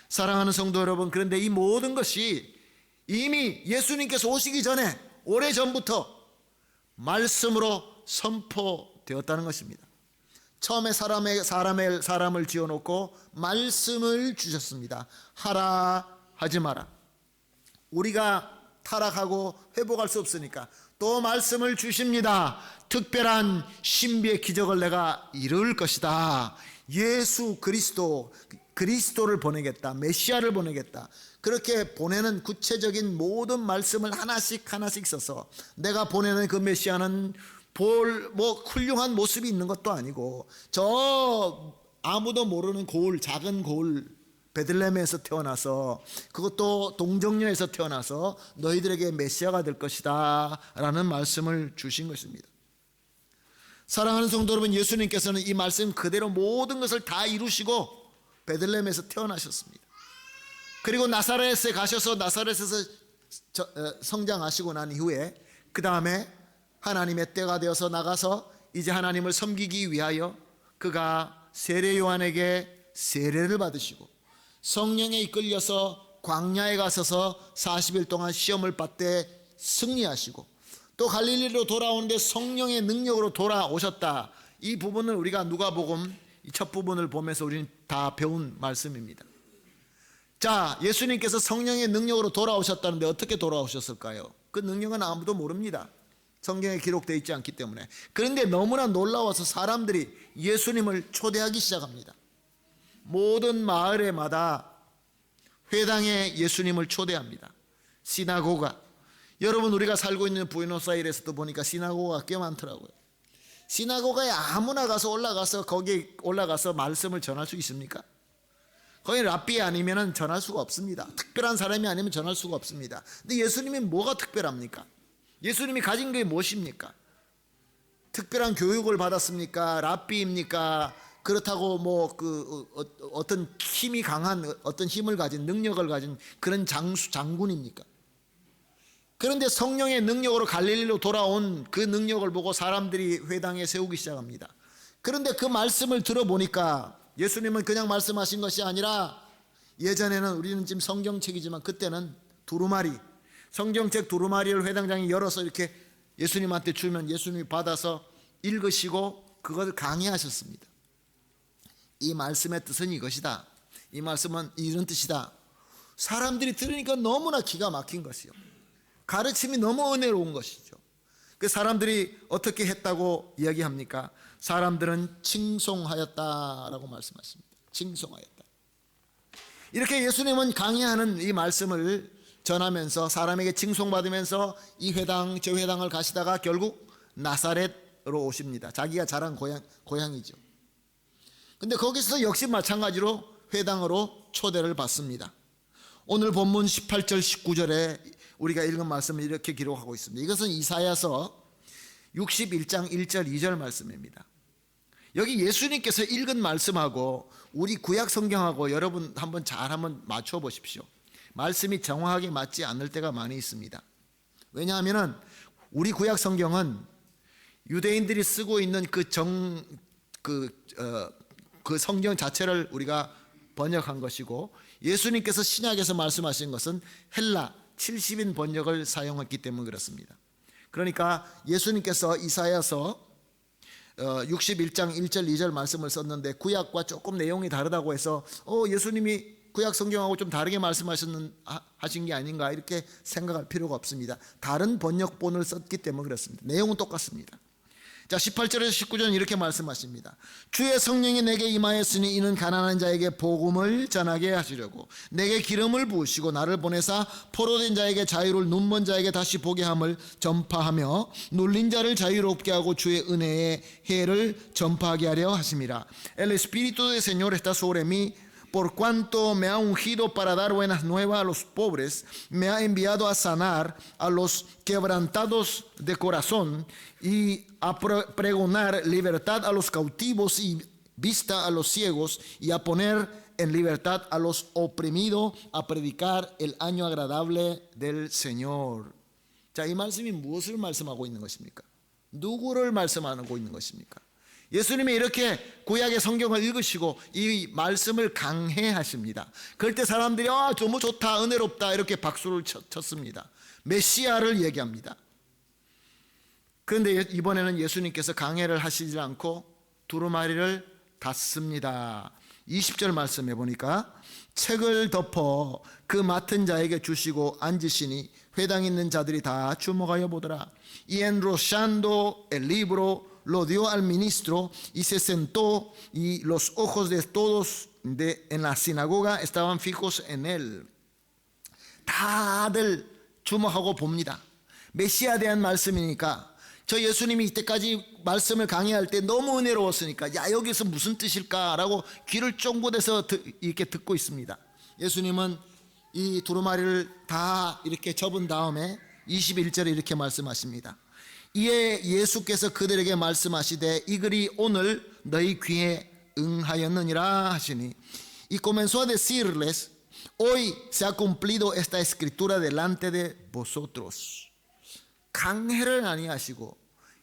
A: 사랑하는 성도 여러분, 그런데 이 모든 것이 이미 예수님께서 오시기 전에 오래전부터 말씀으로 선포되었다는 것입니다. 처음에 사람을 지어놓고 말씀을 주셨습니다. 하라 하지 마라. 우리가 타락하고 회복할 수 없으니까 또 말씀을 주십니다. 특별한 신비의 기적을 내가 이룰 것이다. 예수 그리스도
D: 그리스도를 보내겠다, 메시아를 보내겠다, 그렇게 보내는 구체적인 모든 말씀을 하나씩 써서 내가 보내는 그 메시아는 훌륭한 모습이 있는 것도 아니고 저 아무도 모르는 고을, 작은 고을 베들레헴에서 태어나서, 그것도 동정녀에서 태어나서 너희들에게 메시아가 될 것이다 라는 말씀을 주신 것입니다. 사랑하는 성도 여러분, 예수님께서는 이 말씀 그대로 모든 것을 다 이루시고 베들레헴에서 태어나셨습니다. 그리고 나사렛에 가셔서 나사렛에서 성장하시고 난 이후에 그 다음에 하나님의 때가 되어서 나가서 이제 하나님을 섬기기 위하여 그가 세례 요한에게 세례를 받으시고 성령에 이끌려서 광야에 가서서 40일 동안 시험을 받되 승리하시고 또 갈릴리로 돌아오는데 성령의 능력으로 돌아오셨다. 이 부분을 우리가 누가복음 이 첫 부분을 보면서 우리는 다 배운 말씀입니다. 자, 예수님께서 성령의 능력으로 돌아오셨다는데 어떻게 돌아오셨을까요? 그 능력은 아무도 모릅니다. 성경에 기록되어 있지 않기 때문에. 그런데 너무나 놀라워서 사람들이 예수님을 초대하기 시작합니다. 모든 마을에마다 회당에 예수님을 초대합니다. 시나고가. 여러분, 우리가 살고 있는 부에노스아이레스도 보니까 시나고가가 꽤 많더라고요. 시나고가에 아무나 올라가서 거기 올라가서 말씀을 전할 수 있습니까? 거기 랍비 아니면 전할 수가 없습니다. 특별한 사람이 아니면 전할 수가 없습니다. 근데 예수님이 뭐가 특별합니까? 예수님이 가진 게 무엇입니까? 특별한 교육을 받았습니까? 랍비입니까? 그렇다고 어떤 힘이 강한, 어떤 힘을 가진, 능력을 가진 그런 장군입니까? 그런데 성령의 능력으로 갈릴리로 돌아온 그 능력을 보고 사람들이 회당에 세우기 시작합니다. 그런데 그 말씀을 들어보니까 예수님은 그냥 말씀하신 것이 아니라, 예전에는 우리는 지금 성경책이지만 그때는 두루마리, 성경책 두루마리를 회당장이 열어서 이렇게 예수님한테 주면 예수님이 받아서 읽으시고 그것을 강의하셨습니다. 이 말씀의 뜻은 이것이다, 이 말씀은 이런 뜻이다. 사람들이 들으니까 너무나 기가 막힌 것이요, 가르침이 너무 은혜로운 것이죠. 그 사람들이 어떻게 했다고 이야기합니까? 사람들은 칭송하였다라고 말씀하십니다. 칭송하였다. 이렇게 예수님은 강의하는 이 말씀을 전하면서 사람에게 칭송받으면서 이 회당 저 회당을 가시다가 결국 나사렛으로 오십니다. 자기가 자란 고향이죠. 근데 거기서 역시 마찬가지로 회당으로 초대를 받습니다. 오늘 본문 18절 19절에 우리가 읽은 말씀을 이렇게 기록하고 있습니다. 이것은 이사야서 61장 1절 2절 말씀입니다. 여기 예수님께서 읽은 말씀하고 우리 구약 성경하고 여러분 한번 맞춰 보십시오. 말씀이 정확하게 맞지 않을 때가 많이 있습니다. 왜냐하면 우리 구약 성경은 유대인들이 쓰고 있는 그 성경 자체를 우리가 번역한 것이고, 예수님께서 신약에서 말씀하신 것은 헬라 70인 번역을 사용했기 때문에 그렇습니다. 그러니까 예수님께서 이사야서 61장 1절 2절 말씀을 썼는데 구약과 조금 내용이 다르다고 해서 예수님이 구약 성경하고 좀 다르게 말씀하신 게 아닌가 이렇게 생각할 필요가 없습니다. 다른 번역본을 썼기 때문에 그렇습니다. 내용은 똑같습니다. 자, 18절에서 19절은 이렇게 말씀하십니다. 주의 성령이 내게 임하였으니 이는 가난한 자에게 복음을 전하게 하시려고 내게 기름을 부으시고 나를 보내사 포로된 자에게 자유를, 눈먼 자에게 다시 보게 함을 전파하며 눌린 자를 자유롭게 하고 주의 은혜의 해를 전파하게 하려 하심이라. El Espíritu del Señor está sobre mí, por cuanto me ha ungido para dar buenas nuevas a los pobres, me ha enviado a sanar a los quebrantados de corazón y a pregonar libertad a los cautivos y vista a los ciegos, y a poner en libertad a los oprimidos, a predicar el año agradable del Señor. 자, 이 말씀이 무엇을 말씀하고 있는 것입니까? 누구를 말씀하고 있는 것입니까? 예수님이 이렇게 구약의 성경을 읽으시고 이 말씀을 강해하십니다. 그럴 때 사람들이 너무 좋다, 은혜롭다 이렇게 박수를 쳤습니다. 메시아를 얘기합니다. 그런데 이번에는 예수님께서 강해를 하시지 않고 두루마리를 닫습니다. 20절 말씀해 보니까 책을 덮어 그 맡은 자에게 주시고 앉으시니 회당에 있는 자들이 다 주목하여 보더라. Y enrollando el libro lo dio al ministro y se sentó, y los ojos de todos en la sinagoga estaban fijos en él. 다들 주목하고 봅니다. 메시아에 대한 말씀이니까 저 예수님이 이때까지 말씀을 강의할 때 너무 은혜로웠으니까 야 여기서 무슨 뜻일까라고 귀를 쫑긋해서 이렇게 듣고 있습니다. 예수님은 이 두루마리를 다 이렇게 접은 다음에 21절에 이렇게 말씀하십니다. 이에 예수께서 그들에게 말씀하시되 이 글이 오늘 너희 귀에 응하였느니라 하시니 y comenzó a decirles hoy se ha cumplido esta escritura delante de vosotros. 강해를 아니하시고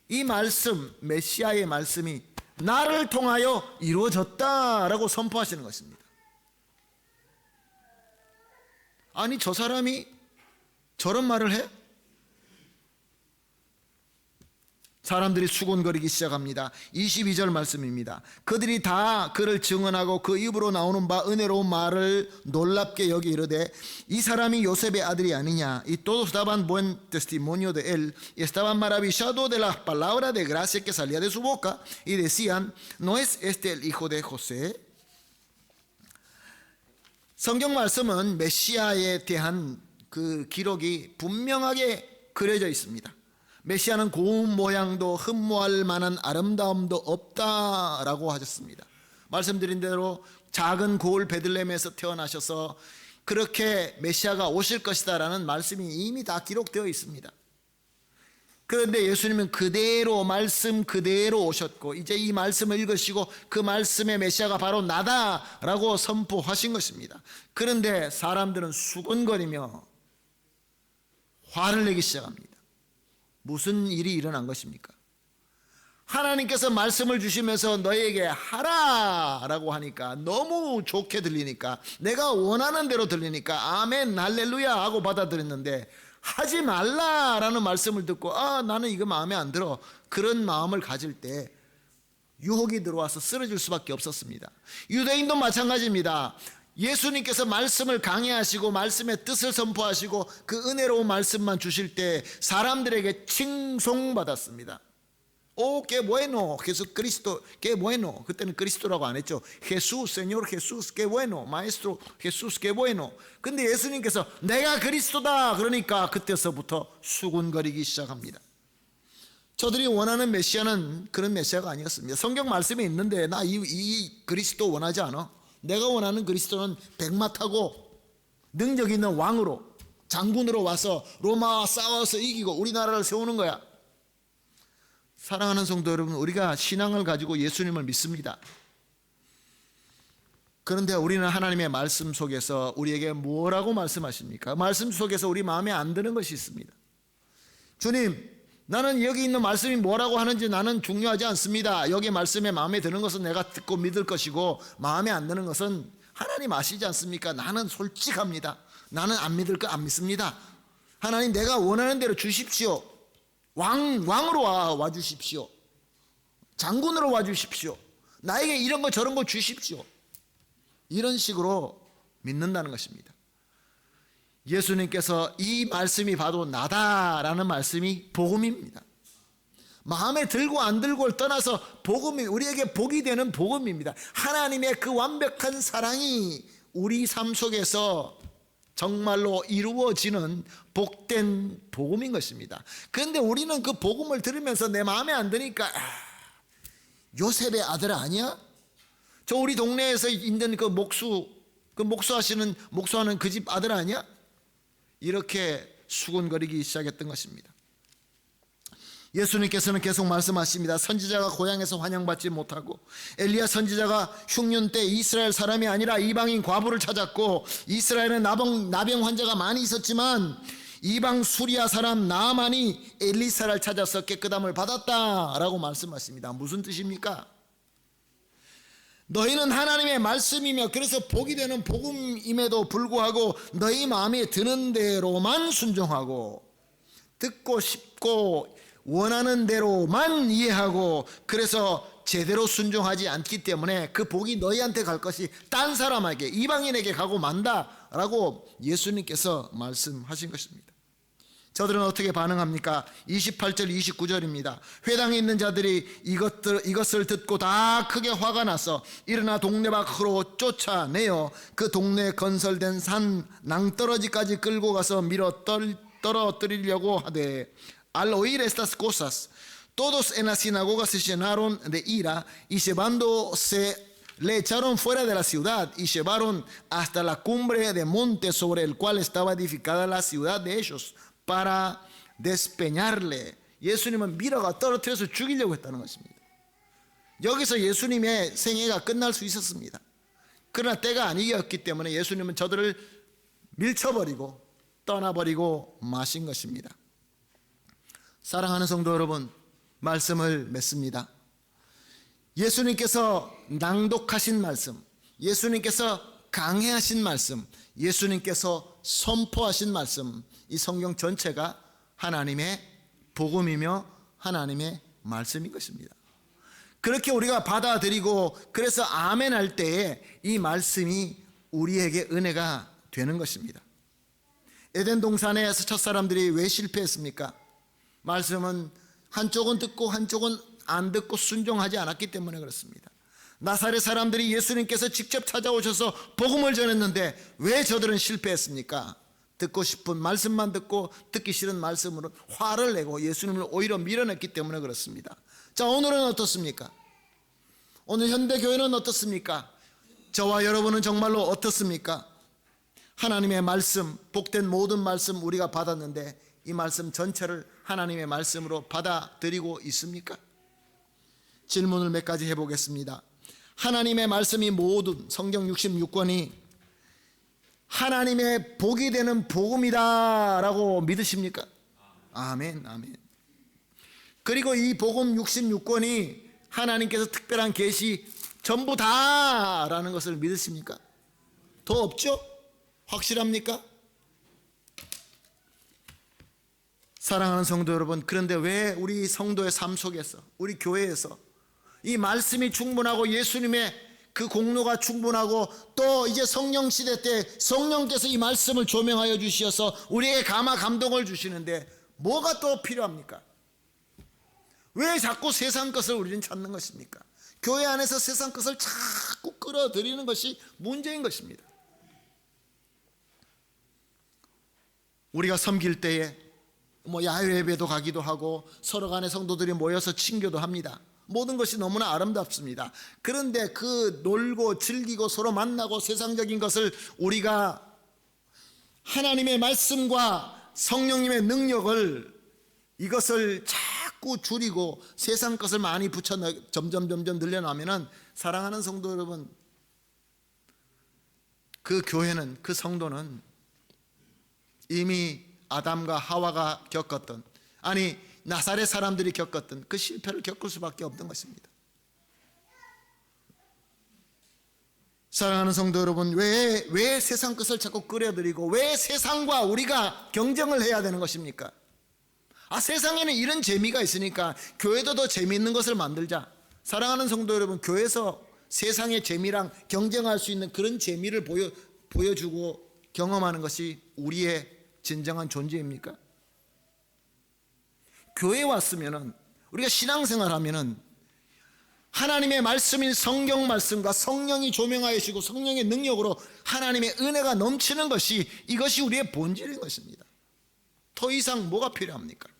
D: 이 말씀 메시아의 말씀이 나를 통하여 이루어졌다라고 선포하시는 것입니다. 아니 저 사람이 저런 말을 해? 사람들이 수군거리기 시작합니다. 22절 말씀입니다. 그들이 다 그를 증언하고 그 입으로 나오는 바 은혜로운 말을 놀랍게 여기 이르되 이 사람이 요셉의 아들이 아니냐. Y todos daban buen testimonio de él y estaban maravillados de las palabras de gracia que salía de su boca y decían ¿no es este el hijo de José? 성경 말씀은 메시아에 대한 그 기록이 분명하게 그려져 있습니다. 메시아는 고운 모양도 흠모할 만한 아름다움도 없다라고 하셨습니다. 말씀드린 대로 작은 고을 베들레헴에서 태어나셔서 그렇게 메시아가 오실 것이다라는 말씀이 이미 다 기록되어 있습니다. 그런데 예수님은 그대로 말씀 그대로 오셨고 이제 이 말씀을 읽으시고 그 말씀의 메시아가 바로 나다라고 선포하신 것입니다. 그런데 사람들은 수군거리며 화를 내기 시작합니다. 무슨 일이 일어난 것입니까? 하나님께서 말씀을 주시면서 너에게 하라라고 하니까 너무 좋게 들리니까 내가 원하는 대로 들리니까 아멘 할렐루야 하고 받아들였는데 하지 말라라는 말씀을 듣고 나는 이거 마음에 안 들어 그런 마음을 가질 때 유혹이 들어와서 쓰러질 수밖에 없었습니다. 유대인도 마찬가지입니다. 예수님께서 말씀을 강해하시고 말씀의 뜻을 선포하시고 그 은혜로운 말씀만 주실 때 사람들에게 칭송받았습니다. que bueno, Jesucristo, que bueno. 그때는 그리스도라고 안 했죠. Jesús, Señor Jesús, que bueno. Maestro Jesús, que bueno. 근데 예수님께서 내가 그리스도다 그러니까 그때서부터 수군거리기 시작합니다. 저들이 원하는 메시아는 그런 메시아가 아니었습니다. 성경 말씀에 있는데 나 이 그리스도 원하지 않아. 내가 원하는 그리스도는 백마 타고 능력 있는 왕으로 장군으로 와서 로마와 싸워서 이기고 우리나라를 세우는 거야. 사랑하는 성도 여러분, 우리가 신앙을 가지고 예수님을 믿습니다. 그런데 우리는 하나님의 말씀 속에서 우리에게 뭐라고 말씀하십니까? 말씀 속에서 우리 마음에 안 드는 것이 있습니다. 주님, 나는 여기 있는 말씀이 뭐라고 하는지 나는 중요하지 않습니다. 여기 말씀에 마음에 드는 것은 내가 듣고 믿을 것이고 마음에 안 드는 것은 하나님 아시지 않습니까? 나는 솔직합니다. 나는 안 믿을 거 안 믿습니다. 하나님 내가 원하는 대로 주십시오. 왕으로 와 주십시오. 장군으로 와 주십시오. 나에게 이런 거 저런 거 주십시오. 이런 식으로 믿는다는 것입니다. 예수님께서 이 말씀이 바로 나다라는 말씀이 복음입니다. 마음에 들고 안 들고를 떠나서 복음이 우리에게 복이 되는 복음입니다. 하나님의 그 완벽한 사랑이 우리 삶 속에서 정말로 이루어지는 복된 복음인 것입니다. 그런데 우리는 그 복음을 들으면서 내 마음에 안 드니까 요셉의 아들 아니야? 저 우리 동네에서 있는 그 목수하는 그 집 아들 아니야? 이렇게 수군거리기 시작했던 것입니다. 예수님께서는 계속 말씀하십니다. 선지자가 고향에서 환영받지 못하고 엘리야 선지자가 흉년 때 이스라엘 사람이 아니라 이방인 과부를 찾았고 이스라엘은 나병 환자가 많이 있었지만 이방 수리아 사람 나아만이 엘리사를 찾아서 깨끗함을 받았다라고 말씀하십니다. 무슨 뜻입니까? 너희는 하나님의 말씀이며 그래서 복이 되는 복음임에도 불구하고 너희 마음에 드는 대로만 순종하고 듣고 싶고 원하는 대로만 이해하고 그래서 제대로 순종하지 않기 때문에 그 복이 너희한테 갈 것이 딴 사람에게 이방인에게 가고 만다라고 예수님께서 말씀하신 것입니다. 저들은 어떻게 반응합니까? 28절 29절입니다. 회당에 있는 자들이 이것을 듣고 다 크게 화가 나서 일어나 동네 밖으로 쫓아내어 그 동네에 건설된 산 낭떠러지까지 끌고 가서 밀어 떨어뜨리려고 하되 al oír estas cosas todos en la sinagoga se llenaron de ira y llevándose le echaron fuera de la ciudad y llevaron hasta la cumbre de monte sobre el cual estaba edificada la ciudad de ellos para despeñarle. 예수님은 밀어가 떨어뜨려서 죽이려고 했다는 것입니다. 여기서 예수님의 생애가 끝날 수 있었습니다. 그러나 때가 아니었기 때문에 예수님은 저들을 밀쳐버리고 떠나버리고 마신 것입니다. 사랑하는 성도 여러분, 말씀을 맺습니다. 예수님께서 낭독하신 말씀, 예수님께서 강해하신 말씀, 예수님께서 선포하신 말씀, 이 성경 전체가 하나님의 복음이며 하나님의 말씀인 것입니다. 그렇게 우리가 받아들이고 그래서 아멘 할 때에 이 말씀이 우리에게 은혜가 되는 것입니다. 에덴 동산에서 첫사람들이 왜 실패했습니까? 말씀은 한쪽은 듣고 한쪽은 안 듣고 순종하지 않았기 때문에 그렇습니다. 나사렛 사람들이 예수님께서 직접 찾아오셔서 복음을 전했는데 왜 저들은 실패했습니까? 듣고 싶은 말씀만 듣고 듣기 싫은 말씀으로 화를 내고 예수님을 오히려 밀어냈기 때문에 그렇습니다. 자, 오늘은 어떻습니까? 오늘 현대교회는 어떻습니까? 저와 여러분은 정말로 어떻습니까? 하나님의 말씀, 복된 모든 말씀 우리가 받았는데 이 말씀 전체를 하나님의 말씀으로 받아들이고 있습니까? 질문을 몇 가지 해보겠습니다. 하나님의 말씀이 모든 성경 66권이 하나님의 복이 되는 복음이다 라고 믿으십니까? 아멘, 아멘. 그리고 이 복음 66권이 하나님께서 특별한 계시 전부 다라는 것을 믿으십니까? 더 없죠? 확실합니까? 사랑하는 성도 여러분, 그런데 왜 우리 성도의 삶 속에서, 우리 교회에서 이 말씀이 충분하고 예수님의 그 공로가 충분하고 또 이제 성령 시대 때 성령께서 이 말씀을 조명하여 주셔서 우리에게 감동을 주시는데 뭐가 또 필요합니까? 왜 자꾸 세상 것을 우리는 찾는 것입니까? 교회 안에서 세상 것을 자꾸 끌어들이는 것이 문제인 것입니다. 우리가 섬길 때에 야외 예배도 가기도 하고 서로 간에 성도들이 모여서 친교도 합니다. 모든 것이 너무나 아름답습니다. 그런데 그 놀고 즐기고 서로 만나고 세상적인 것을 우리가 하나님의 말씀과 성령님의 능력을 이것을 자꾸 줄이고 세상 것을 많이 붙여 점점 늘려나면은 사랑하는 성도 여러분, 그 교회는, 그 성도는 이미 아담과 하와가 겪었던, 아니 나사렛 사람들이 겪었던 그 실패를 겪을 수밖에 없던 것입니다. 사랑하는 성도 여러분, 왜 세상 것을 자꾸 끌어들이고 왜 세상과 우리가 경쟁을 해야 되는 것입니까? 세상에는 이런 재미가 있으니까 교회도 더 재미있는 것을 만들자. 사랑하는 성도 여러분, 교회에서 세상의 재미랑 경쟁할 수 있는 그런 재미를 보여주고 경험하는 것이 우리의 진정한 존재입니까? 교회에 왔으면은, 우리가 신앙생활 하면은 하나님의 말씀인 성경 말씀과 성령이 조명하여 주시고 성령의 능력으로 하나님의 은혜가 넘치는 것이, 이것이 우리의 본질인 것입니다. 더 이상 뭐가 필요합니까?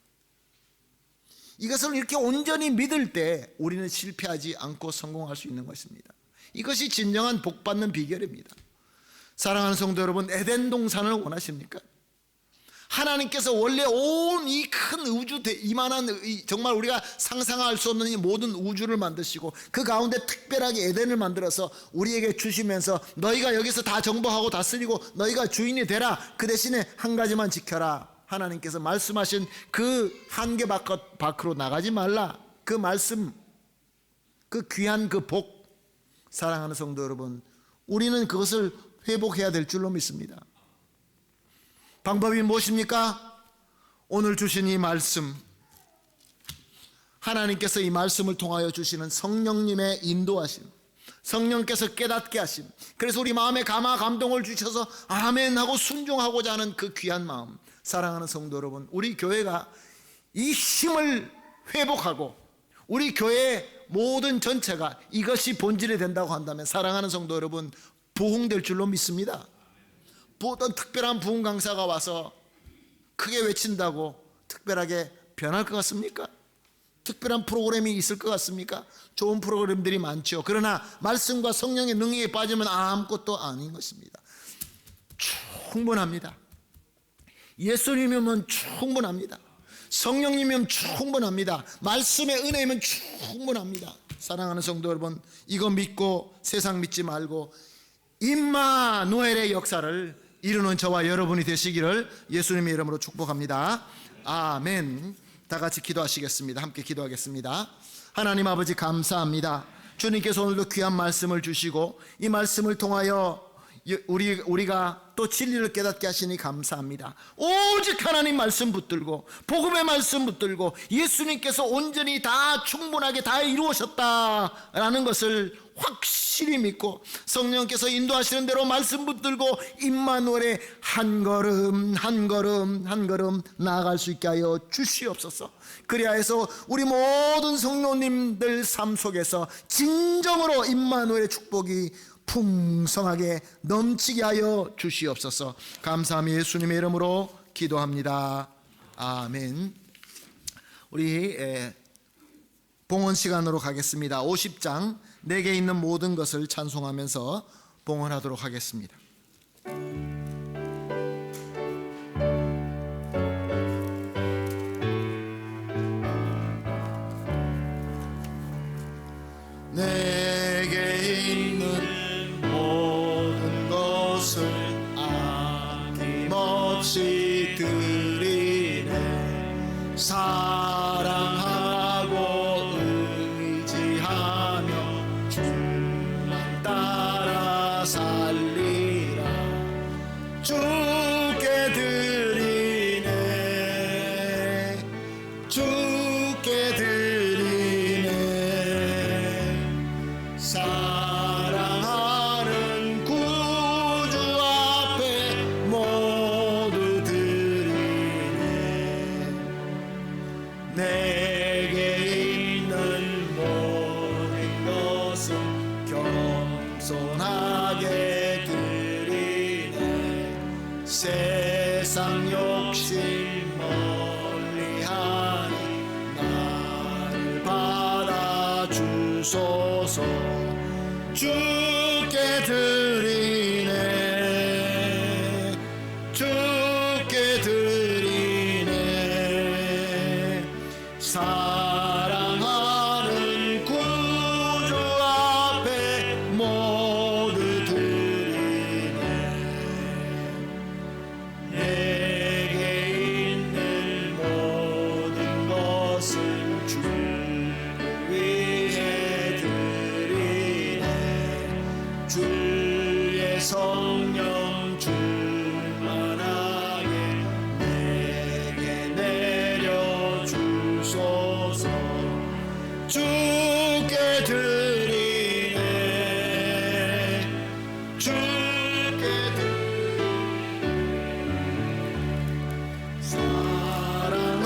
D: 이것을 이렇게 온전히 믿을 때 우리는 실패하지 않고 성공할 수 있는 것입니다. 이것이 진정한 복받는 비결입니다. 사랑하는 성도 여러분, 에덴 동산을 원하십니까? 하나님께서 원래 온 이 큰 우주, 이만한 정말 우리가 상상할 수 없는 이 모든 우주를 만드시고 그 가운데 특별하게 에덴을 만들어서 우리에게 주시면서 너희가 여기서 다 정복하고 다스리고 너희가 주인이 되라, 그 대신에 한 가지만 지켜라, 하나님께서 말씀하신 그 한계 밖으로 나가지 말라, 그 말씀, 그 귀한 그 복, 사랑하는 성도 여러분, 우리는 그것을 회복해야 될 줄로 믿습니다. 방법이 무엇입니까? 오늘 주신 이 말씀, 하나님께서 이 말씀을 통하여 주시는 성령님의 인도하심, 성령께서 깨닫게 하심. 그래서 우리 마음에 감화 감동을 주셔서 아멘 하고 순종하고자 하는 그 귀한 마음. 사랑하는 성도 여러분, 우리 교회가 이 힘을 회복하고 우리 교회의 모든 전체가 이것이 본질이 된다고 한다면 사랑하는 성도 여러분, 부흥될 줄로 믿습니다. 어떤 특별한 부흥 강사가 와서 크게 외친다고 특별하게 변할 것 같습니까? 특별한 프로그램이 있을 것 같습니까? 좋은 프로그램들이 많죠. 그러나 말씀과 성령의 능력에 빠지면 아무것도 아닌 것입니다. 충분합니다. 예수님이면 충분합니다. 성령님이면 충분합니다. 말씀의 은혜면 충분합니다. 사랑하는 성도 여러분, 이거 믿고 세상 믿지 말고 임마누엘의 역사를 이루는 저와 여러분이 되시기를 예수님의 이름으로 축복합니다. 아멘. 다 같이 기도하시겠습니다. 함께 기도하겠습니다. 하나님 아버지 감사합니다. 주님께서 오늘도 귀한 말씀을 주시고 이 말씀을 통하여 우리가 또 진리를 깨닫게 하시니 감사합니다. 오직 하나님 말씀 붙들고 복음의 말씀 붙들고 예수님께서 온전히 다 충분하게 다 이루으셨다라는 것을 확실히 믿고 성령께서 인도하시는 대로 말씀 붙들고 임마누엘의 한 걸음 한 걸음 한 걸음 나아갈 수 있게 하여 주시옵소서. 그리하여서 우리 모든 성도님들 삶 속에서 진정으로 임마누엘의 축복이 풍성하게 넘치게 하여 주시옵소서. 감사하며 예수님의 이름으로 기도합니다. 아멘. 우리 봉헌 시간으로 가겠습니다. 50장 내게 있는 모든 것을 찬송하면서 봉헌하도록 하겠습니다. 내게 있는 모든 것을 아낌없이 드리네. 사랑하고 의지하며 주만 따라 살리라. 주께 드리네. 주께 드리네. 사랑하는 구주 앞에 모두 드리네. 내게 있는 모든 것을 겸손하게 드리네. 세상 욕심 멀리하니 나를 받아주소서. 주께 드리네. 주께 드리네. 사랑하는 구주 앞에 모두 드리네. 내게 있는 모든 것을 주 위해 드리네. 주의 성령 충만하게 내게 내려주소서. 주께 드리네. 주께 드리네. 사랑하는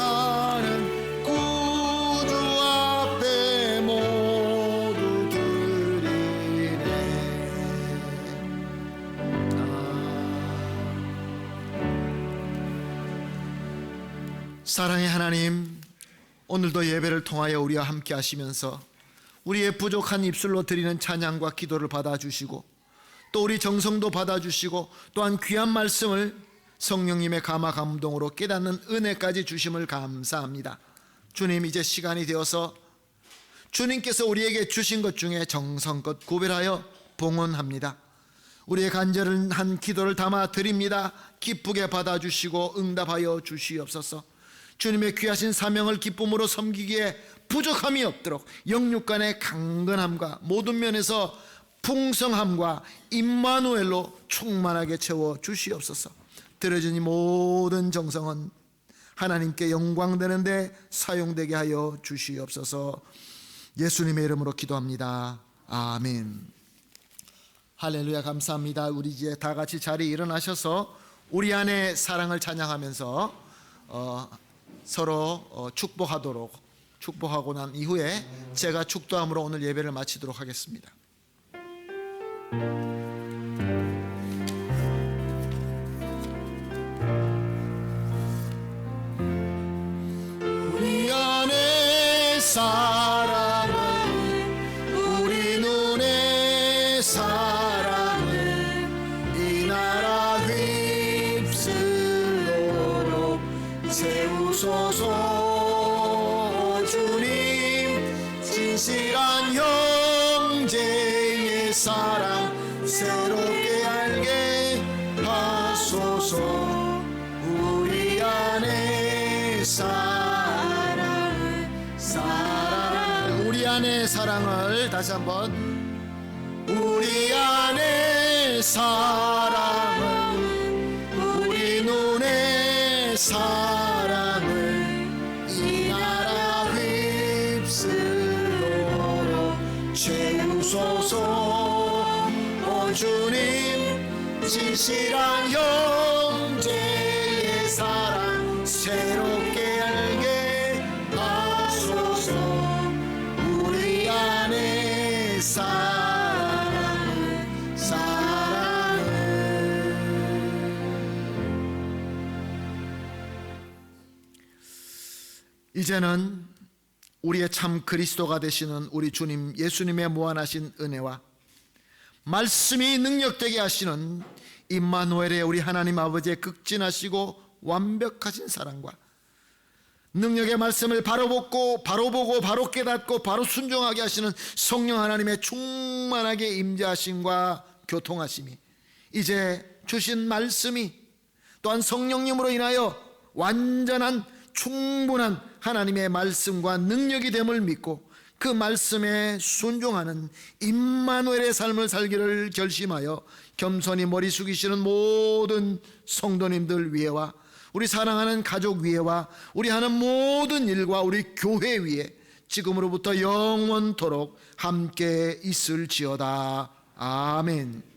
D: 구주 앞에 모두 드리네. 사랑의 하나님, 오늘도 예배를 통하여 우리와 함께 하시면서 우리의 부족한 입술로 드리는 찬양과 기도를 받아주시고 또 우리 정성도 받아주시고 또한 귀한 말씀을 성령님의 감화 감동으로 깨닫는 은혜까지 주심을 감사합니다. 주님, 이제 시간이 되어서 주님께서 우리에게 주신 것 중에 정성껏 구별하여 봉헌합니다. 우리의 간절한 기도를 담아 드립니다. 기쁘게 받아주시고 응답하여 주시옵소서. 주님의 귀하신 사명을 기쁨으로 섬기기에 부족함이 없도록 영육간의 강건함과 모든 면에서 풍성함과 임마누엘로 충만하게 채워 주시옵소서. 드려진 이 모든 정성은 하나님께 영광되는데 사용되게 하여 주시옵소서. 예수님의 이름으로 기도합니다. 아멘. 할렐루야, 감사합니다. 우리 이제 다 같이 자리에 일어나셔서 우리 안에 사랑을 찬양하면서 서로 축복하고 난 이후에 제가 축도함으로 오늘 예배를 마치도록 하겠습니다. 우리 안에 사랑을, 우리 눈에 사랑을 이 나라 휩쓸도록 세우소서. 주님 진실한 형제의 사랑 새롭게 알게 하소서. 우리 안에 사랑을, 우리 안에 사랑을 다시 한번, 우리 안에 사랑을, 우리 눈에 사랑을 이 나라 휩쓸도록 채우소서. 오 주님 진실한 형제의 사랑 새롭게 알게 하소서. 우리 안에 사랑을 이제는 우리의 참 그리스도가 되시는 우리 주님 예수님의 무한하신 은혜와 말씀이 능력되게 하시는 임마누엘의 우리 하나님 아버지의 극진하시고 완벽하신 사랑과 능력의 말씀을 바로 보고 바로 깨닫고 바로 순종하게 하시는 성령 하나님의 충만하게 임재하심과 교통하심이 이제 주신 말씀이 또한 성령님으로 인하여 완전한 충분한 하나님의 말씀과 능력이 됨을 믿고 그 말씀에 순종하는 임마누엘의 삶을 살기를 결심하여 겸손히 머리 숙이시는 모든 성도님들 위에와 우리 사랑하는 가족 위에와 우리 하는 모든 일과 우리 교회 위에 지금으로부터 영원토록 함께 있을지어다. 아멘.